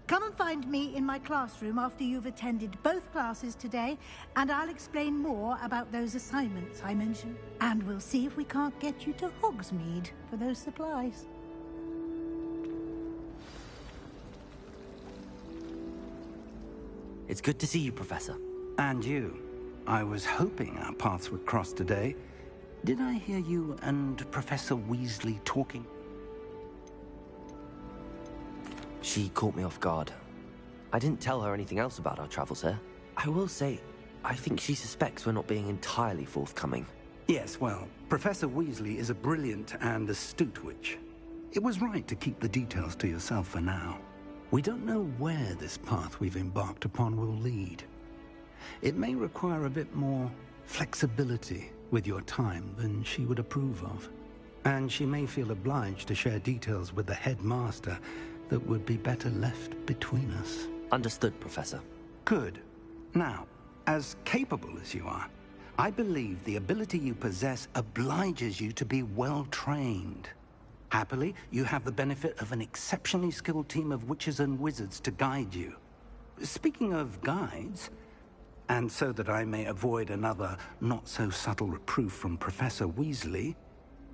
Come and find me in my classroom after you've attended both classes today, and I'll explain more about those assignments I mentioned. And we'll see if we can't get you to Hogsmeade for those supplies. It's good to see you, Professor. And you. I was hoping our paths would cross today. Did I hear you and Professor Weasley talking? She caught me off guard. I didn't tell her anything else about our travels here. I will say, I think she suspects we're not being entirely forthcoming. Yes, well, Professor Weasley is a brilliant and astute witch. It was right to keep the details to yourself for now. We don't know where this path we've embarked upon will lead. It may require a bit more flexibility with your time than she would approve of. And she may feel obliged to share details with the headmaster that would be better left between us. Understood, Professor. Good. Now, as capable as you are, I believe the ability you possess obliges you to be well trained. Happily, you have the benefit of an exceptionally skilled team of witches and wizards to guide you. Speaking of guides, and so that I may avoid another not-so-subtle reproof from Professor Weasley,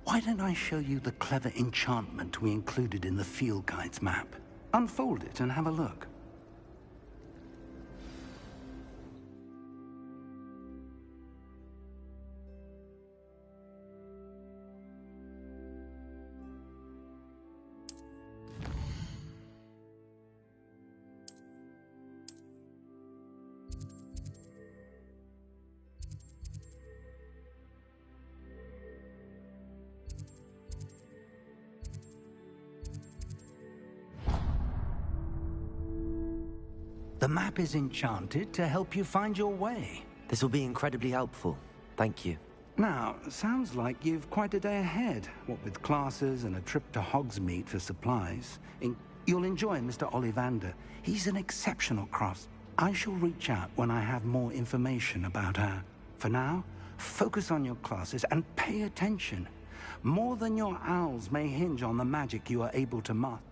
why don't I show you the clever enchantment we included in the field guide's map? Unfold it and have a look. The map is enchanted to help you find your way. This will be incredibly helpful. Thank you. Now, sounds like you've quite a day ahead, what with classes and a trip to Hogsmeade for supplies. You'll enjoy Mr. Ollivander. He's an exceptional craftsman. I shall reach out when I have more information about her. For now, focus on your classes and pay attention. More than your owls may hinge on the magic you are able to master.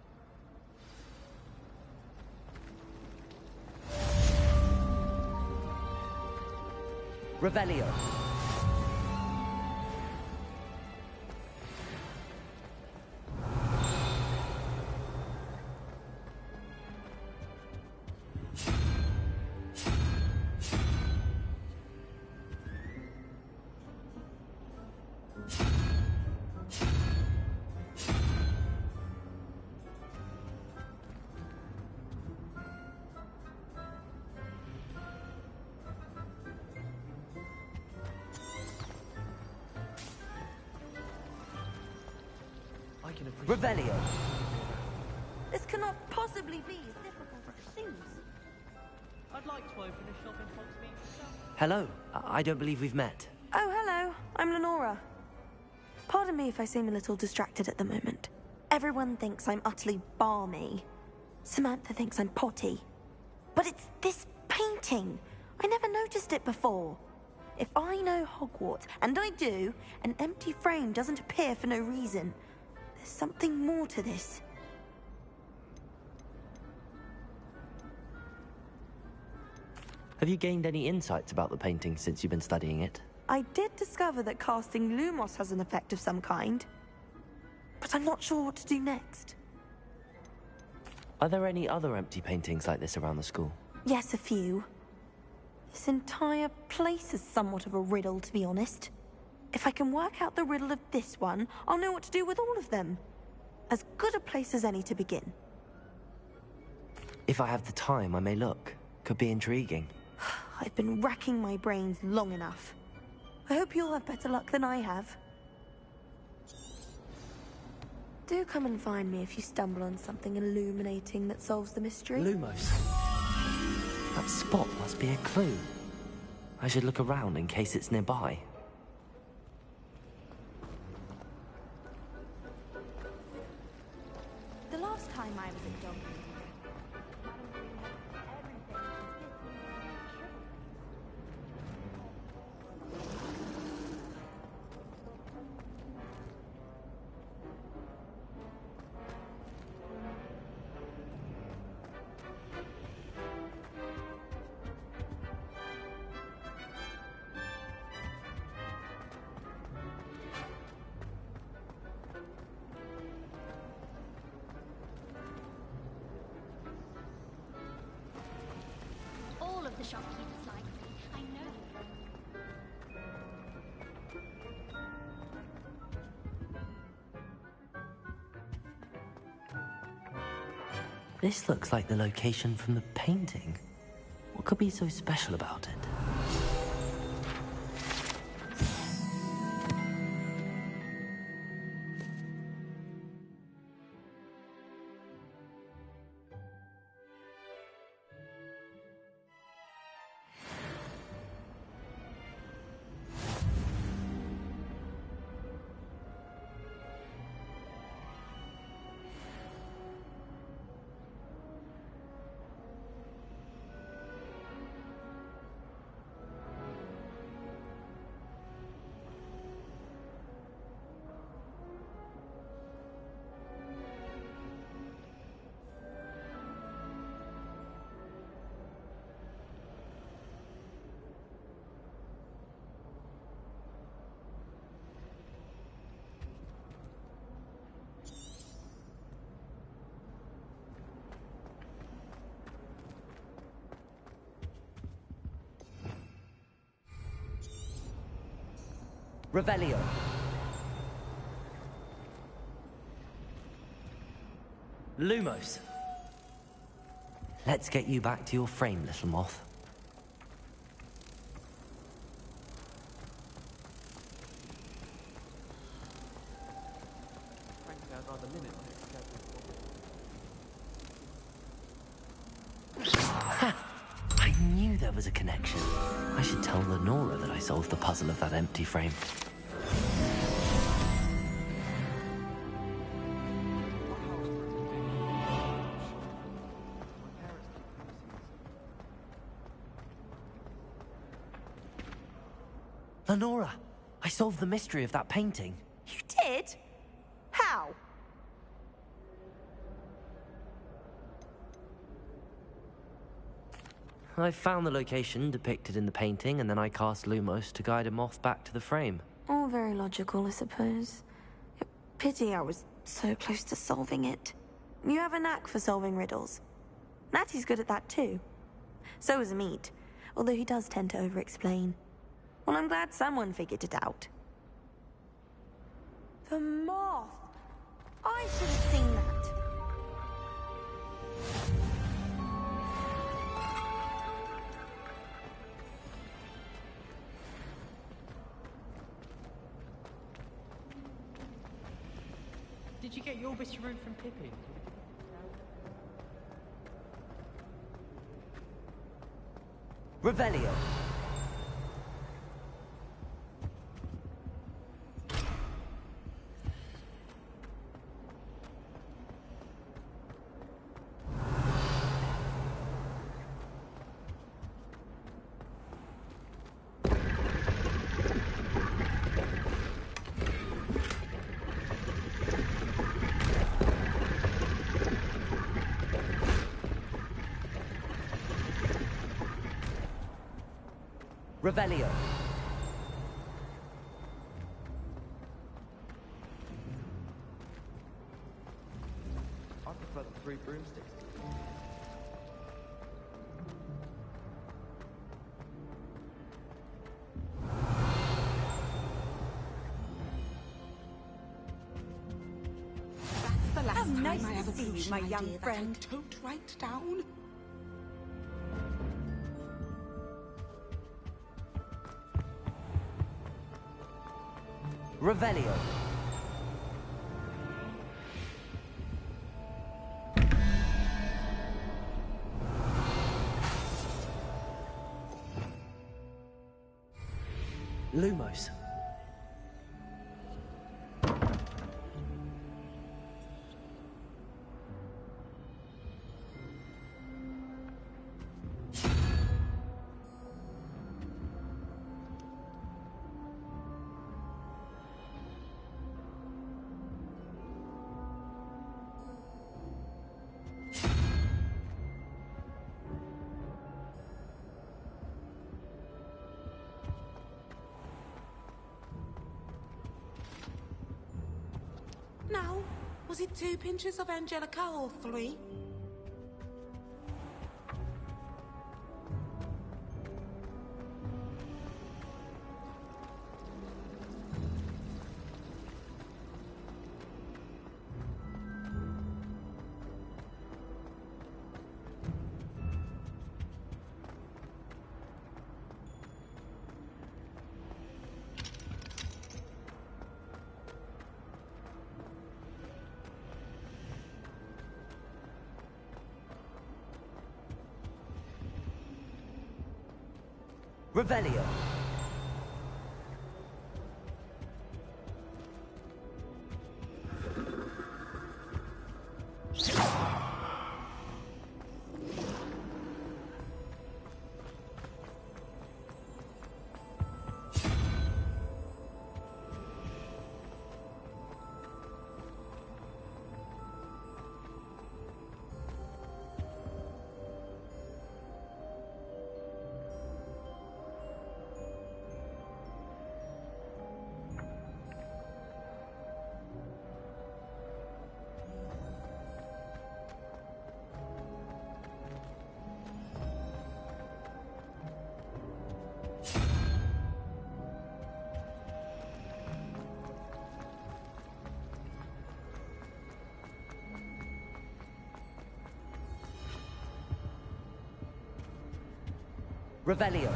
Revelio. Revelio. This cannot possibly be as difficult as it seems. I'd like to open a shop in Hogsmeade. Hello. I don't believe we've met. Oh, hello. I'm Lenora. Pardon me if I seem a little distracted at the moment. Everyone thinks I'm utterly balmy. Samantha thinks I'm potty. But it's this painting. I never noticed it before. If I know Hogwarts, and I do, an empty frame doesn't appear for no reason. There's something more to this. Have you gained any insights about the painting since you've been studying it? I did discover that casting Lumos has an effect of some kind. But I'm not sure what to do next. Are there any other empty paintings like this around the school? Yes, a few. This entire place is somewhat of a riddle, to be honest. If I can work out the riddle of this one, I'll know what to do with all of them. As good a place as any to begin. If I have the time, I may look. Could be intriguing. I've been racking my brains long enough. I hope you'll have better luck than I have. Do come and find me if you stumble on something illuminating that solves the mystery. Lumos. That spot must be a clue. I should look around in case it's nearby. The last time I was at Dog. The shopkeepers like me. I know you. This looks like the location from the painting. What could be so special about it? Revelio. Lumos. Let's get you back to your frame, little moth. Frankly, I'd rather limit my I knew there was a connection. I should tell Lenora that I solved the puzzle of that empty frame. Lenora, I solved the mystery of that painting. You did? How? I found the location depicted in the painting, and then I cast Lumos to guide a moth back to the frame. All very logical, I suppose. Pity I was so close to solving it. You have a knack for solving riddles. Natty's good at that too. So is Amit, although he does tend to over-explain. Well, I'm glad someone figured it out. The moth! I should have seen that. Did you get your Whisperoo from Pippin? Revelio. Revelio. I prefer the 3 broomsticks. That's the last time nice I have to a see you, pollution my idea young that friend. I don't write down. Revelio. Lumos. Now, was it 2 pinches of Angelica or 3? Revelio. Revelio.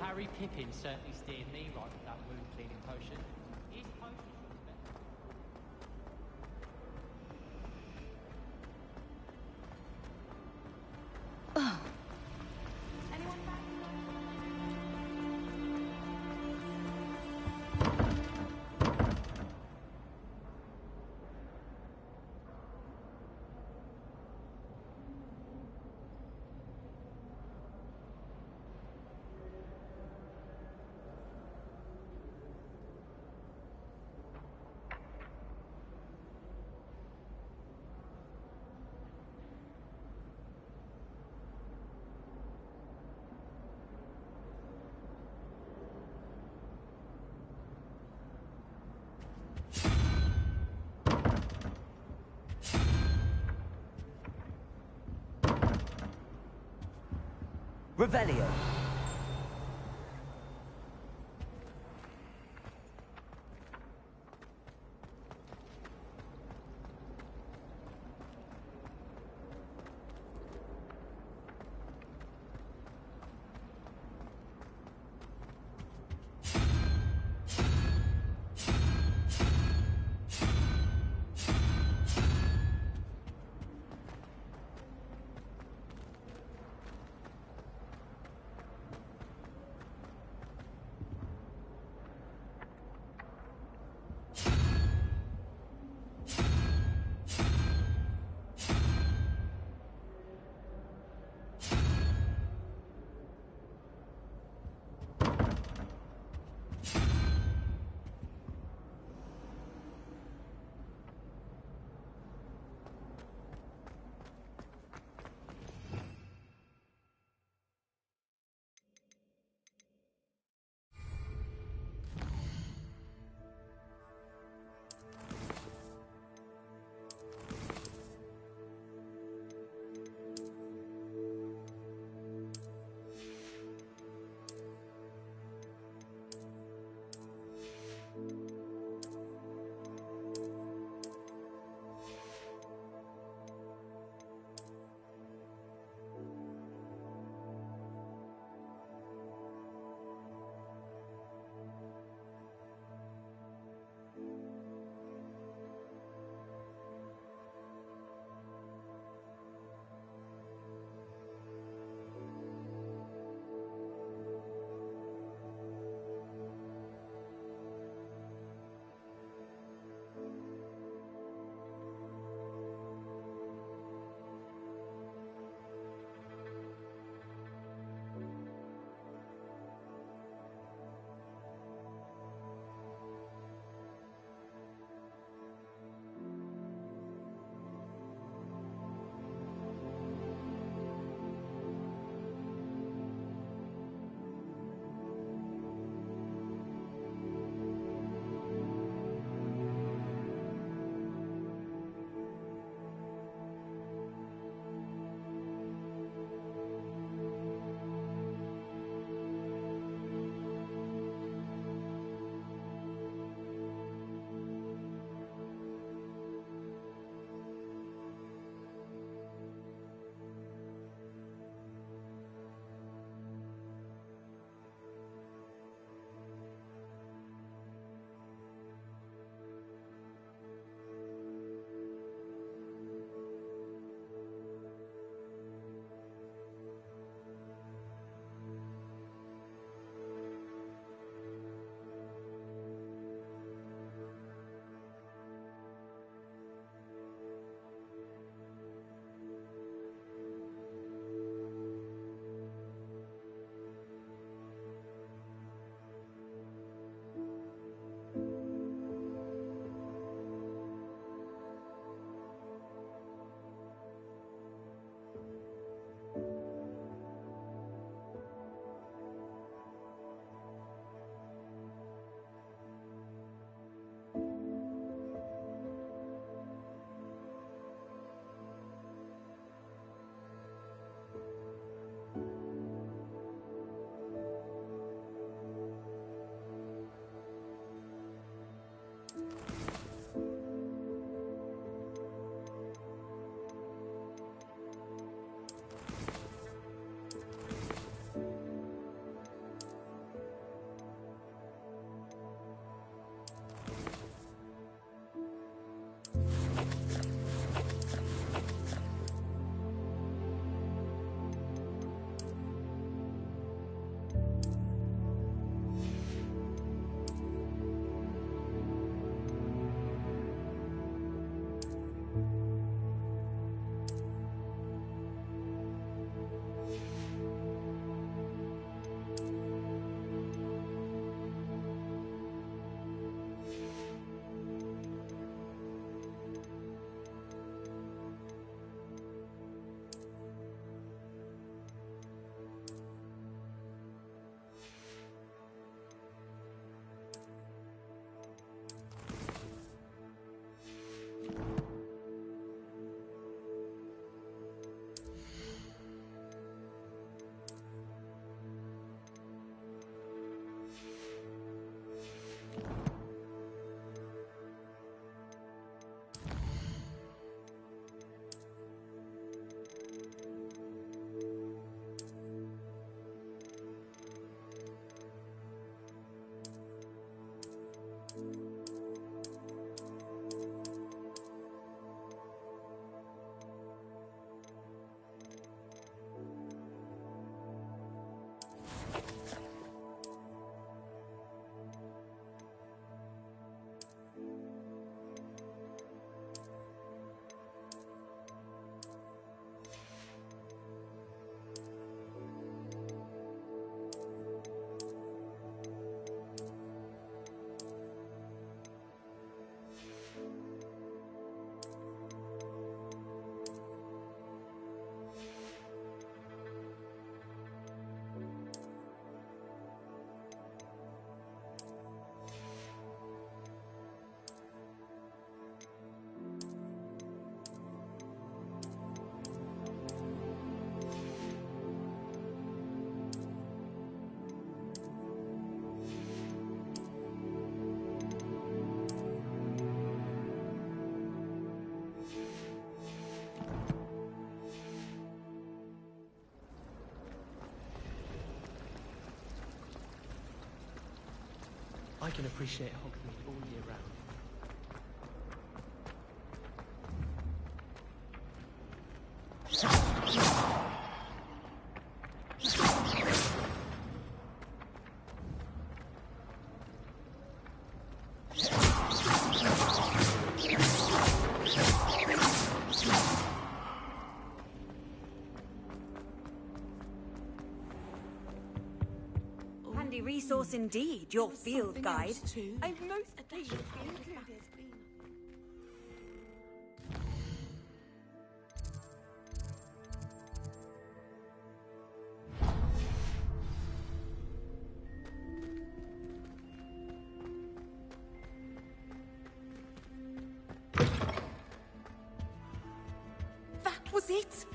Harry Pippin certainly steered me right with that wound cleaning potion. His potion was better. Revelio. I can appreciate Hogsmeade all year round. Handy resource indeed, your field guide. I'm most pleased included. That was it?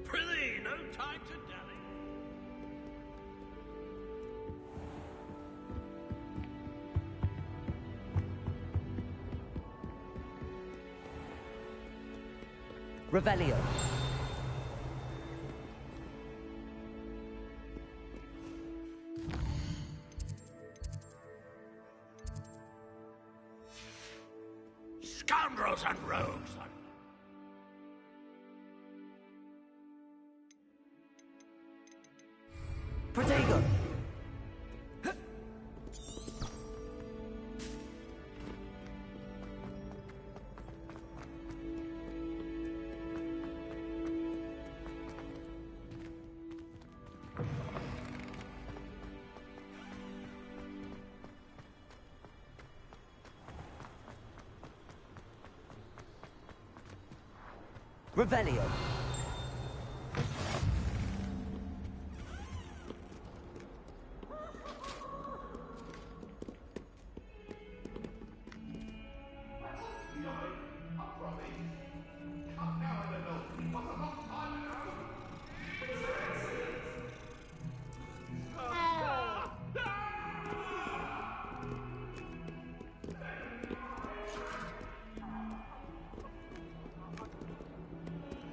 Prithee, no time to dally. Revelio. Scoundrels and rogues! Protego. Revelio.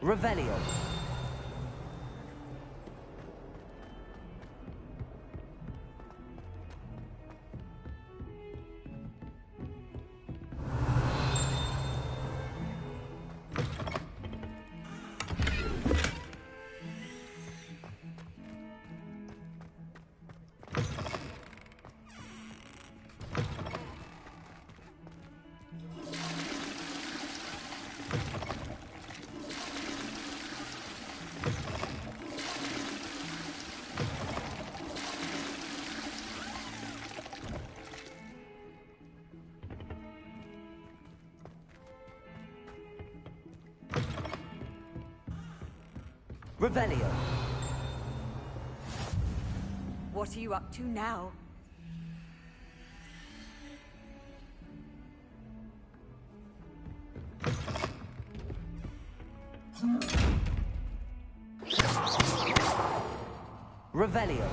Revelio. Revelio. What are you up to now? Revelio.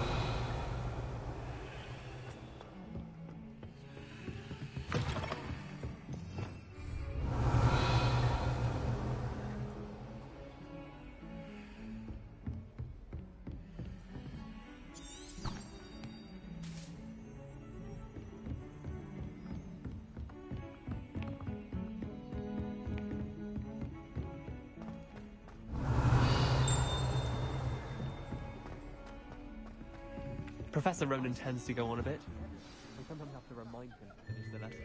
Professor Ronan tends to go on a bit. We sometimes have to remind him to finish the lesson.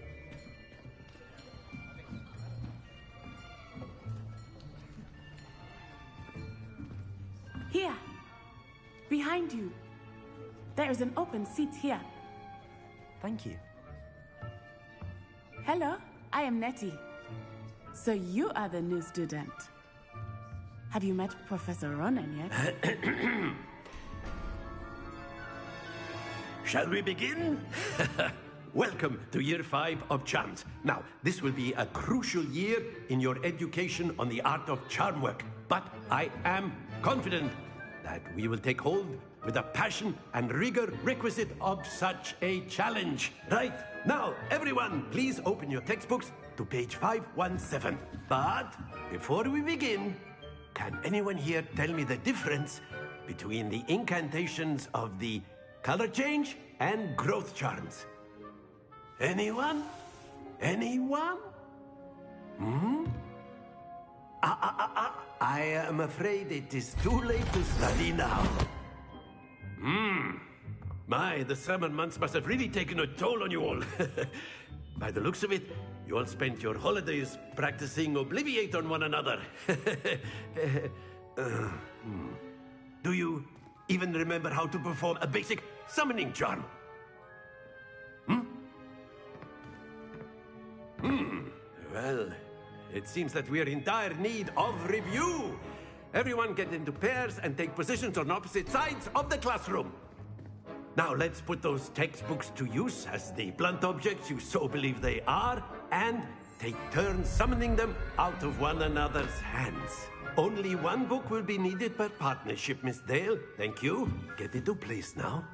Here! Behind you! There is an open seat here. Thank you. Hello, I am Nettie. So you are the new student. Have you met Professor Ronan yet? Shall we begin? Welcome to Year 5 of Charms. Now, this will be a crucial year in your education on the art of charm work. But I am confident that we will take hold with the passion and rigor requisite of such a challenge. Right, now, everyone, please open your textbooks to page 517. But before we begin, can anyone here tell me the difference between the incantations of the color change and growth charms? Anyone? Anyone? Hmm? I am afraid it is too late to study now. My, the summer months must have really taken a toll on you all. By the looks of it, you all spent your holidays practicing Obliviate on one another. Do you even remember how to perform a basic summoning charm? Well, it seems that we are in dire need of review. Everyone get into pairs and take positions on opposite sides of the classroom. Now let's put those textbooks to use as the blunt objects you so believe they are, and take turns summoning them out of one another's hands. Only one book will be needed per partnership, Miss Dale. Thank you. Get into place now.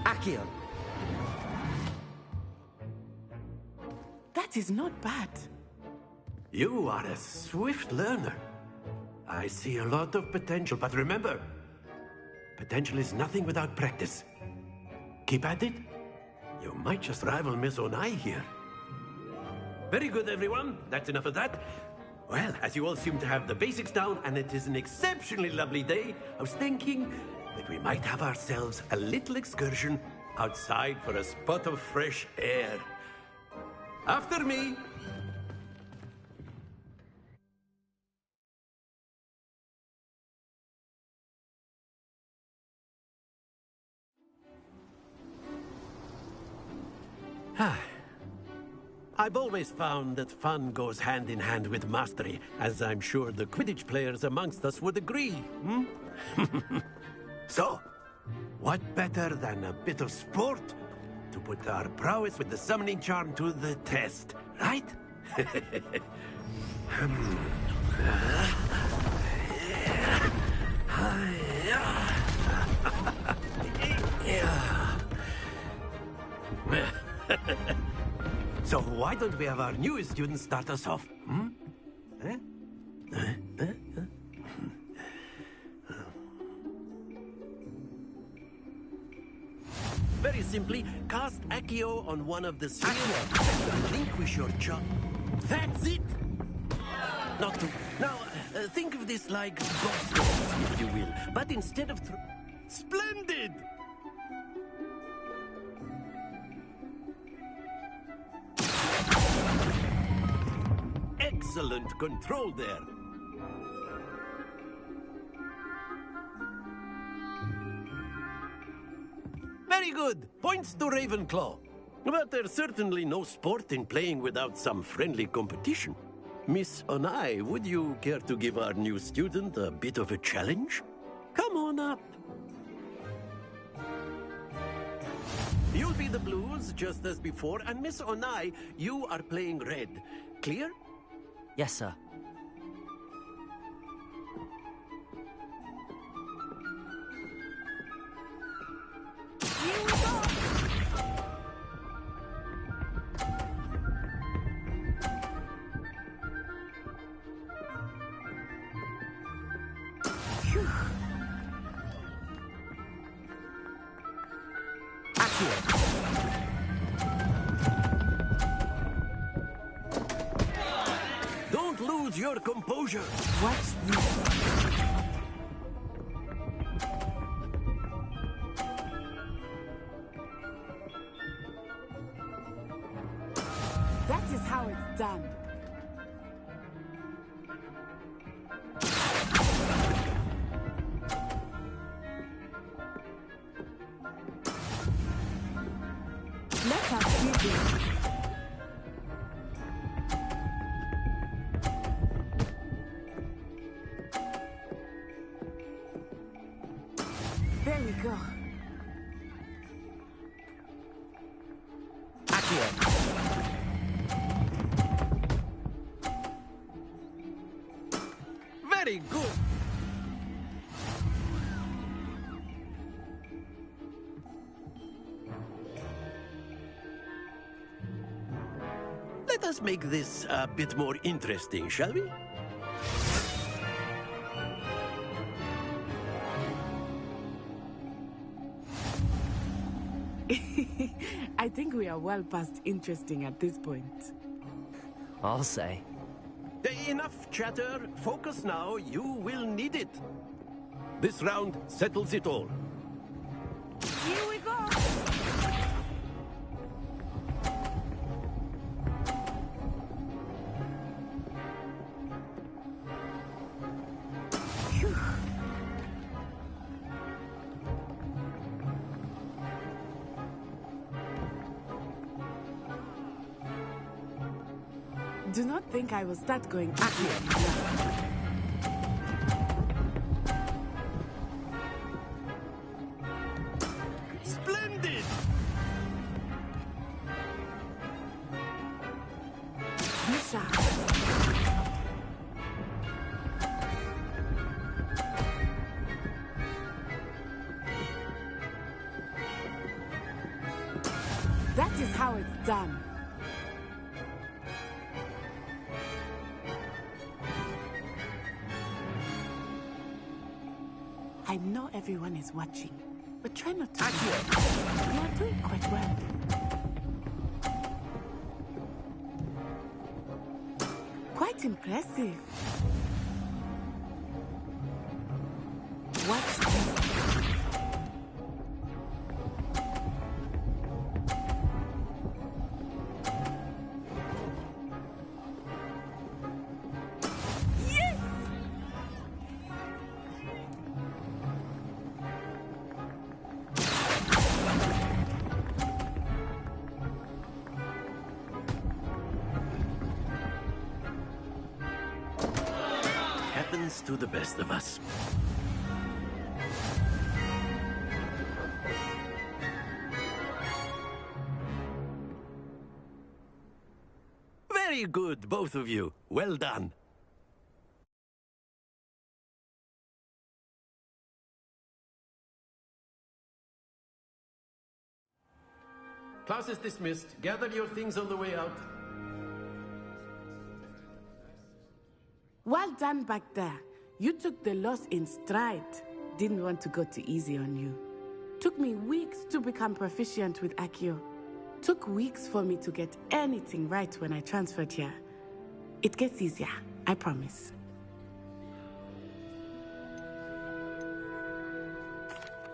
Accio. That is not bad. You are a swift learner. I see a lot of potential, but remember, potential is nothing without practice. Keep at it. You might just rival Miss Onai here. Very good, everyone. That's enough of that. Well, as you all seem to have the basics down, and it is an exceptionally lovely day, I was thinking that we might have ourselves a little excursion outside for a spot of fresh air. After me. I've always found that fun goes hand in hand with mastery, as I'm sure the Quidditch players amongst us would agree. So, what better than a bit of sport to put our prowess with the summoning charm to the test, right? So why don't we have our newest student start us off? Eh? Very simply, cast Accio on one of the spheres and relinquish your job. That's it! Not to... Now, think of this like gobstones, if you will. But instead of... Splendid! Excellent control there. Very good. Points to Ravenclaw. But there's certainly no sport in playing without some friendly competition. Miss Onai, would you care to give our new student a bit of a challenge? Come on up. You'll be the blues, just as before, and Miss Onai, you are playing red. Clear? Yes, sir. Here we go! Phew. Don't lose your composure. Watch this. That is how it's done. Let us do this. There we go. Very good. Let us make this a bit more interesting, shall we? I think we are well past interesting at this point. I'll say. Enough chatter. Focus now. You will need it. This round settles it all. Here we go! Phew. Do not think I will start going accurate now. Splendid! Misha. That is how it's done. I know everyone is watching, but try not to. You are doing quite well. Quite impressive. Watch this. Happens to the best of us. Very good, both of you. Well done. Class is dismissed. Gather your things on the way out. Well done back there. You took the loss in stride. Didn't want to go too easy on you. Took me weeks to become proficient with Accio. Took weeks for me to get anything right when I transferred here. It gets easier, I promise.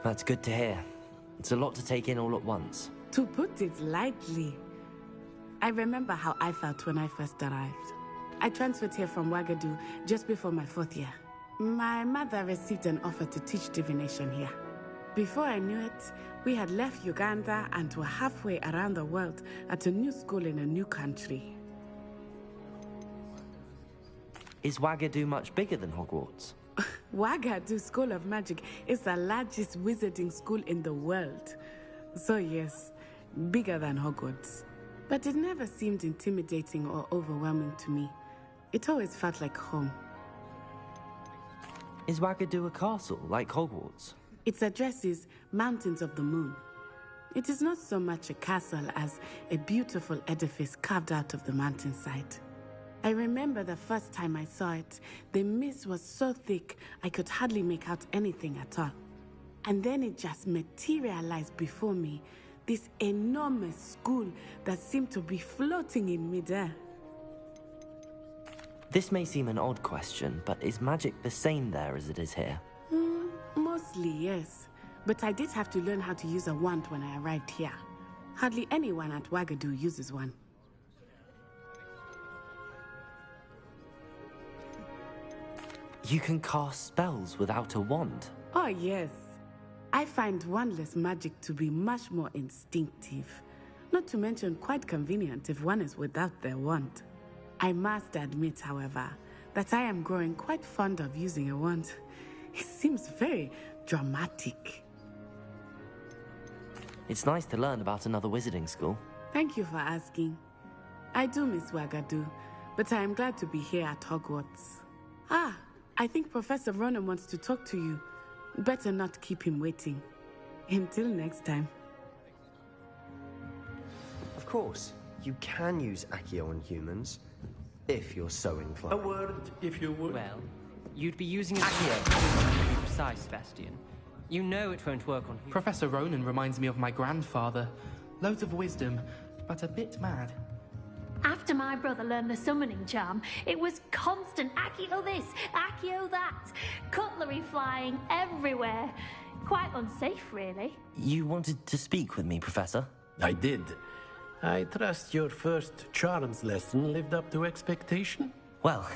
That's good to hear. It's a lot to take in all at once. To put it lightly, I remember how I felt when I first arrived. I transferred here from Wagadu just before my 4th year. My mother received an offer to teach divination here. Before I knew it, we had left Uganda and were halfway around the world at a new school in a new country. Is Wagadu much bigger than Hogwarts? Wagadu School of Magic is the largest wizarding school in the world. So yes, bigger than Hogwarts. But it never seemed intimidating or overwhelming to me. It always felt like home. Is Wagadu a castle, like Hogwarts? Its address is Mountains of the Moon. It is not so much a castle as a beautiful edifice carved out of the mountainside. I remember the first time I saw it, the mist was so thick I could hardly make out anything at all. And then it just materialized before me, this enormous school that seemed to be floating in midair. This may seem an odd question, but is magic the same there as it is here? Mostly, yes. But I did have to learn how to use a wand when I arrived here. Hardly anyone at Wagadu uses one. You can cast spells without a wand? Oh, yes. I find wandless magic to be much more instinctive. Not to mention quite convenient if one is without their wand. I must admit, however, that I am growing quite fond of using a wand. It seems very dramatic. It's nice to learn about another wizarding school. Thank you for asking. I do miss Wagadu, but I am glad to be here at Hogwarts. Ah, I think Professor Ronan wants to talk to you. Better not keep him waiting. Until next time. Of course, you can use Accio on humans, if you're so inclined. A word, if you would. Well, you'd be using Accio. To be precise, Sebastian. You know it won't work on humans. Professor Ronan reminds me of my grandfather. Loads of wisdom, but a bit mad. After my brother learned the summoning charm, it was constant Accio this, Accio that. Cutlery flying everywhere. Quite unsafe, really. You wanted to speak with me, Professor? I did. I trust your first charms lesson lived up to expectation? Well,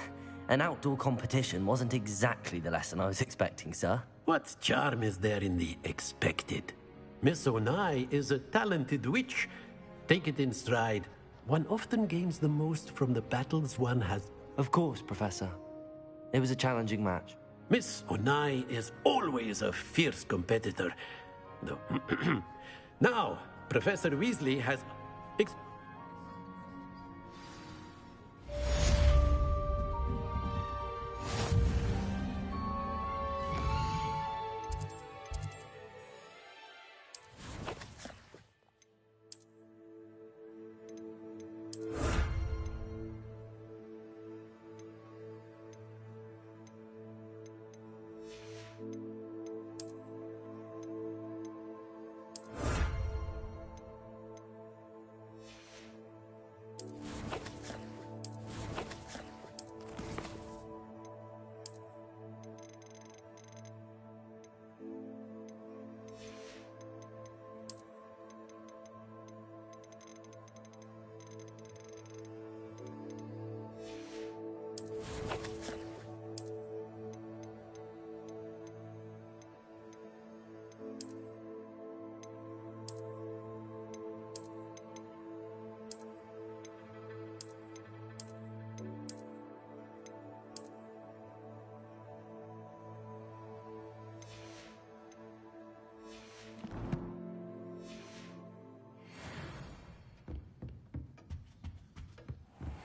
an outdoor competition wasn't exactly the lesson I was expecting, sir. What charm is there in the expected? Miss Onai is a talented witch. Take it in stride. One often gains the most from the battles one has. Of course, Professor. It was a challenging match. Miss Onai is always a fierce competitor. Though now, Professor Weasley has...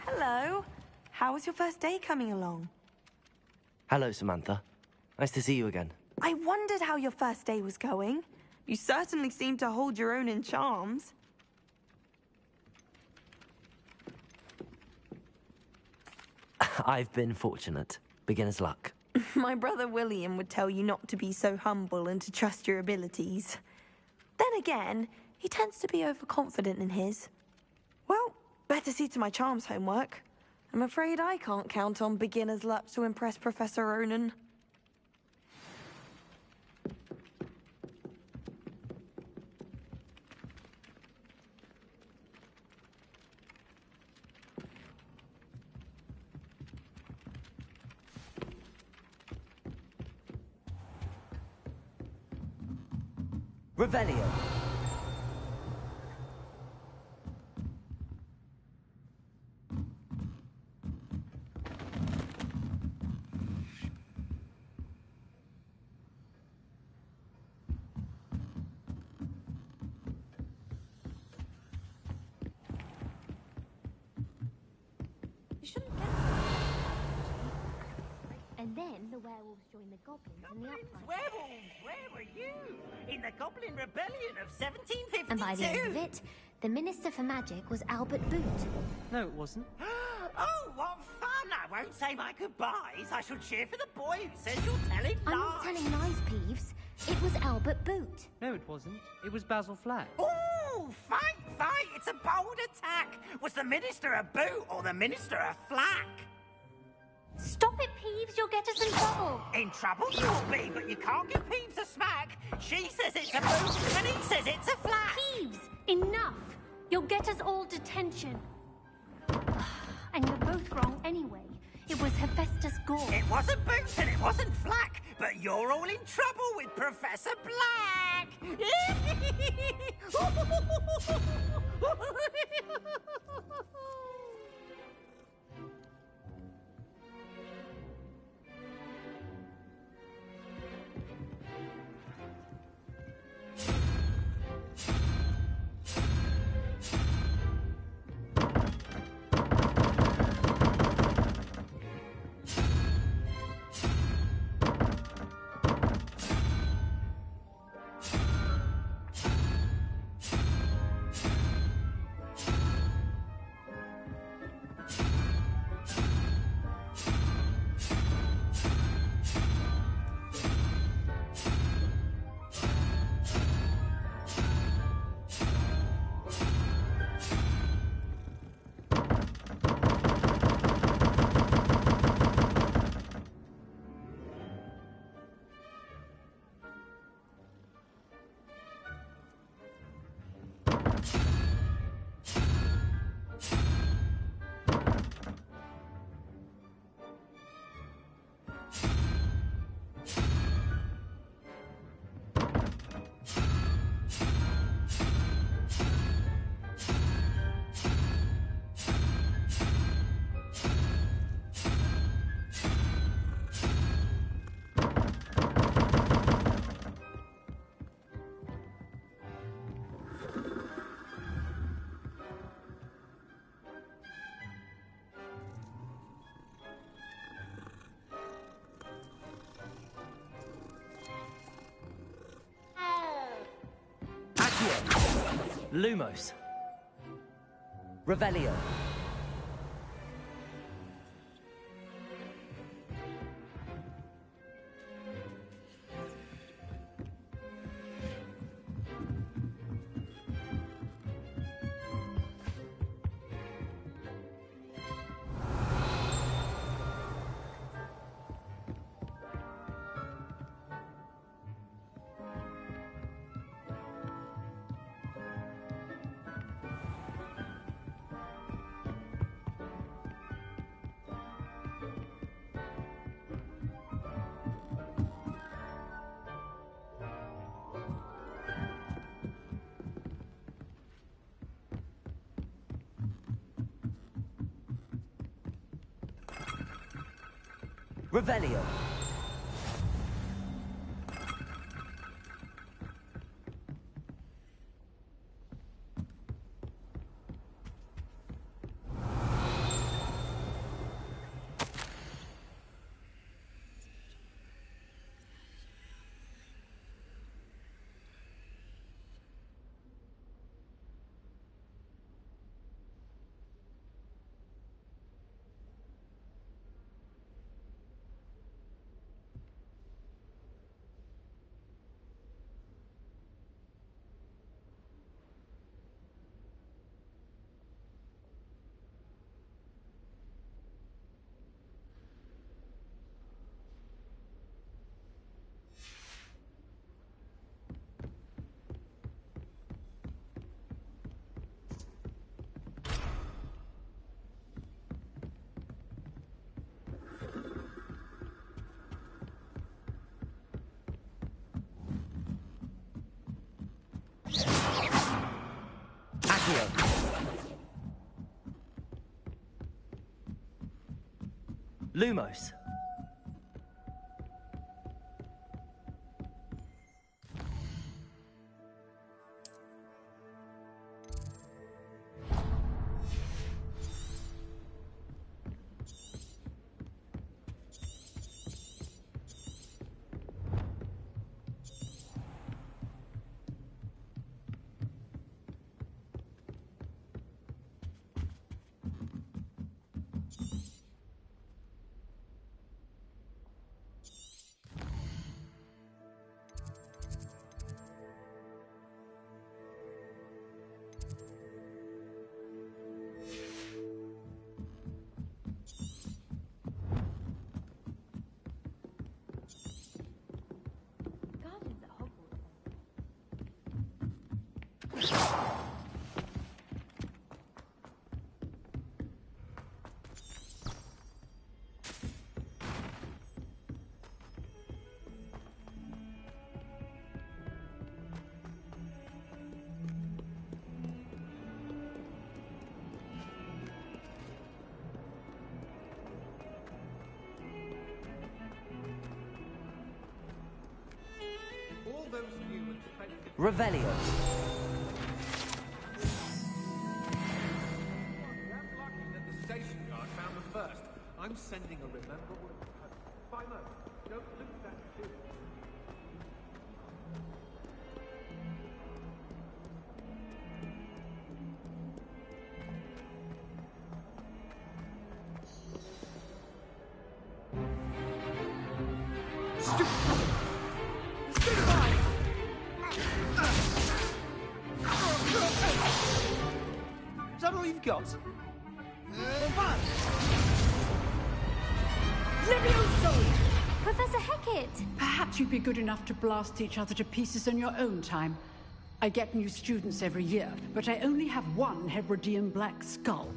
Hello. How was your first day coming along? Hello, Samantha. Nice to see you again. I wondered how your first day was going. You certainly seem to hold your own in charms. I've been fortunate. Beginner's luck. My brother William would tell you not to be so humble and to trust your abilities. Then again, he tends to be overconfident in his. Well, better see to my charms homework. I'm afraid I can't count on beginner's luck to impress Professor Ronan. Revelio. And then the werewolves joined the goblins in the uprising. Werewolves, where were you? In the Goblin Rebellion of 1752? And by the end of it, the Minister for Magic was Albert Boot. No, it wasn't. Oh, what fun! I won't say my goodbyes. I shall cheer for the boy who says you're telling lies. I'm not telling lies, Peeves. It was Albert Boot. No, it wasn't. It was Basil Flack. Oh, fight, fight! It's a bold attack. Was the Minister a boot or the Minister a flack? Stop it, Peeves. You'll get us in trouble. In trouble you'll be, but you can't give Peeves a smack. She says it's a boot, and he says it's a flack. Peeves, enough. You'll get us all detention. And you're both wrong anyway. It was Hephaestus Gore. It wasn't boot and it wasn't flack, but you're all in trouble with Professor Black. Lumos. Revelio. Revelio. Lumos. Gardens at Hogwarts. All those new and friendly... Revelio. That's lucky that the station guard found them first. I'm sending a remember word. Philo, don't lose that too. Is that all you've got? Professor Hecat! Perhaps you'd be good enough to blast each other to pieces on your own time. I get new students every year, but I only have one Hebridean black skull.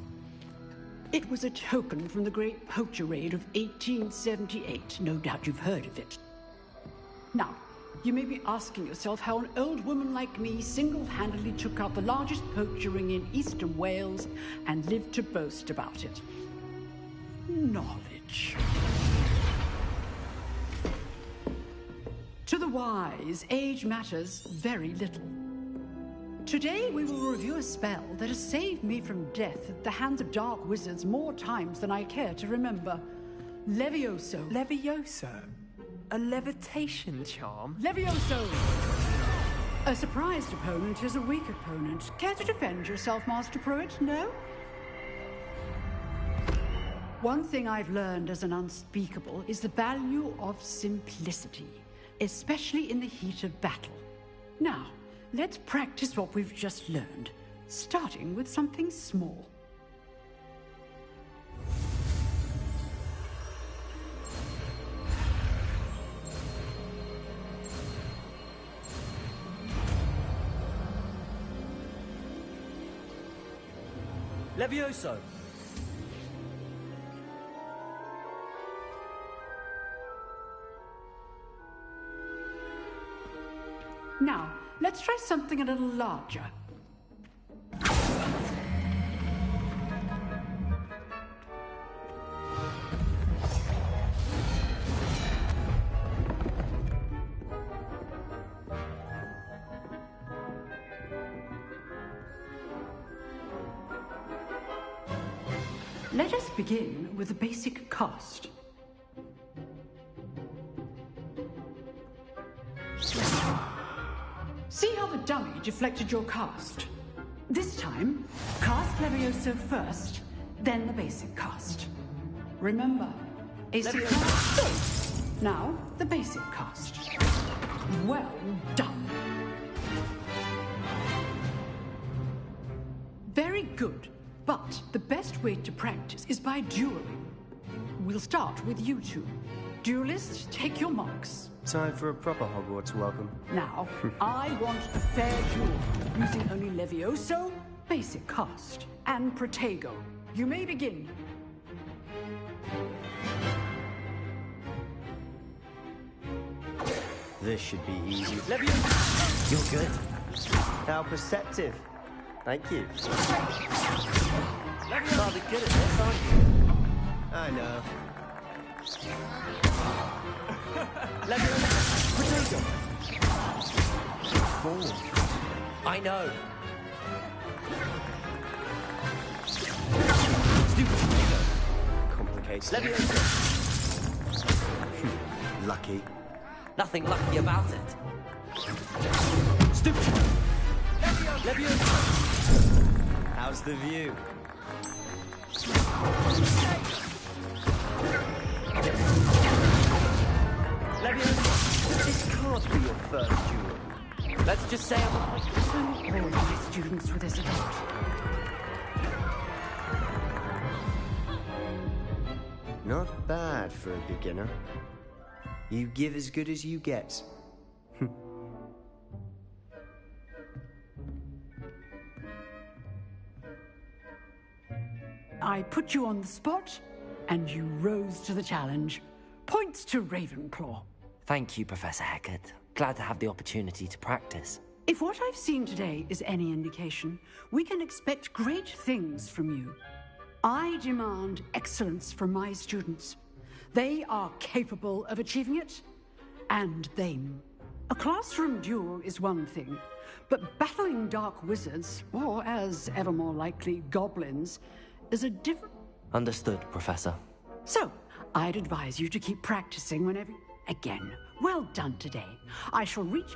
It was a token from the Great Poacher Raid of 1878. No doubt you've heard of it. Now, you may be asking yourself how an old woman like me single-handedly took out the largest poacher ring in eastern Wales and lived to boast about it. Knowledge. To the wise, age matters very little. Today we will review a spell that has saved me from death at the hands of dark wizards more times than I care to remember. Levioso. Levioso? A levitation charm? Levioso! A surprised opponent is a weak opponent. Care to defend yourself, Master Pruitt? No? One thing I've learned as an unspeakable is the value of simplicity, especially in the heat of battle. Now, let's practice what we've just learned, starting with something small. Levioso. Now, let's try something a little larger. Let us begin with the basic cast. See how the dummy deflected your cast? This time, cast Levioso first, then the basic cast. Remember, a surprise. Now, the basic cast. Well done. Very good. But the best way to practice is by dueling. We'll start with you two. Duelists, take your marks. Time for a proper Hogwarts welcome. Now, I want a fair duel, using only Levioso, basic cast, and Protego. You may begin. This should be easy. Levioso! You're good. How perceptive. Thank you. Rather good at this, aren't you? I know. Potato! Forward. I know. Complicated. Lucky. Nothing lucky about it. Stupid. How's the view? This can't be your first duel. Let's just say I'm All my students with this adult. Not bad for a beginner. You give as good as you get. I put you on the spot, and you rose to the challenge. Points to Ravenclaw. Thank you, Professor Hecat. Glad to have the opportunity to practice. If what I've seen today is any indication, we can expect great things from you. I demand excellence from my students. They are capable of achieving it, and they... A classroom duel is one thing, but battling dark wizards, or as ever more likely, goblins, is a different... Understood, Professor. So, I'd advise you to keep practicing whenever... Again, well done today. I shall reach...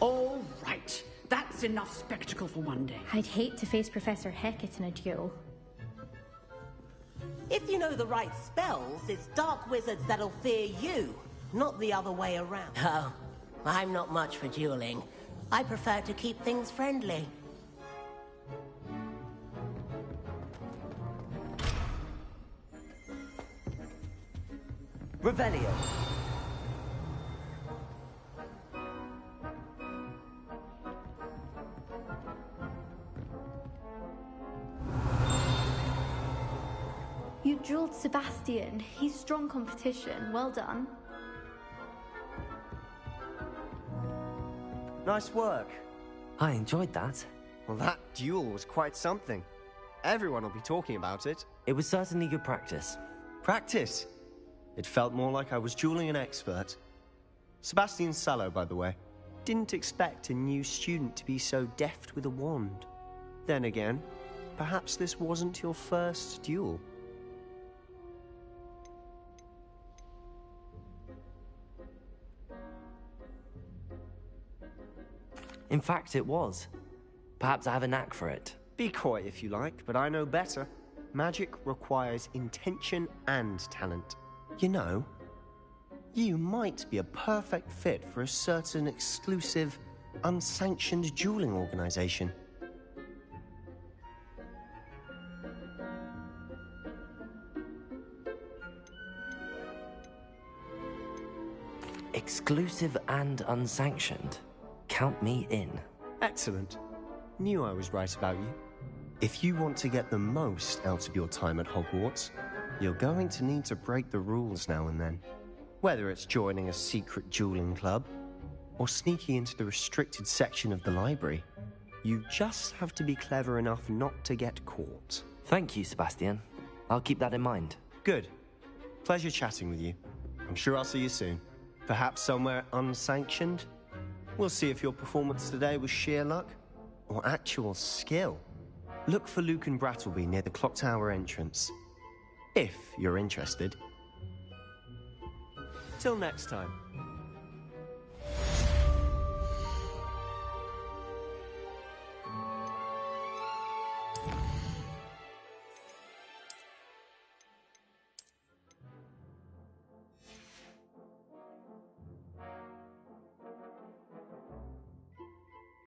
All right. That's enough spectacle for one day. I'd hate to face Professor Hecat in a duel. If you know the right spells, it's dark wizards that'll fear you, not the other way around. Oh, I'm not much for dueling. I prefer to keep things friendly. Revelio. You drilled Sebastian. He's strong competition. Well done. Nice work. I enjoyed that. Well, that duel was quite something. Everyone will be talking about it. It was certainly good practice. Practice? It felt more like I was dueling an expert. Sebastian Sallow, by the way. Didn't expect a new student to be so deft with a wand. Then again, perhaps this wasn't your first duel. In fact, it was. Perhaps I have a knack for it. Be coy if you like, but I know better. Magic requires intention and talent. You know, you might be a perfect fit for a certain exclusive, unsanctioned dueling organization. Exclusive and unsanctioned. Count me in. Excellent. Knew I was right about you. If you want to get the most out of your time at Hogwarts, you're going to need to break the rules now and then. Whether it's joining a secret dueling club, or sneaking into the restricted section of the library, you just have to be clever enough not to get caught. Thank you, Sebastian. I'll keep that in mind. Good. Pleasure chatting with you. I'm sure I'll see you soon. Perhaps somewhere unsanctioned? We'll see if your performance today was sheer luck or actual skill. Look for Luke and Brattleby near the clock tower entrance, if you're interested. Till next time.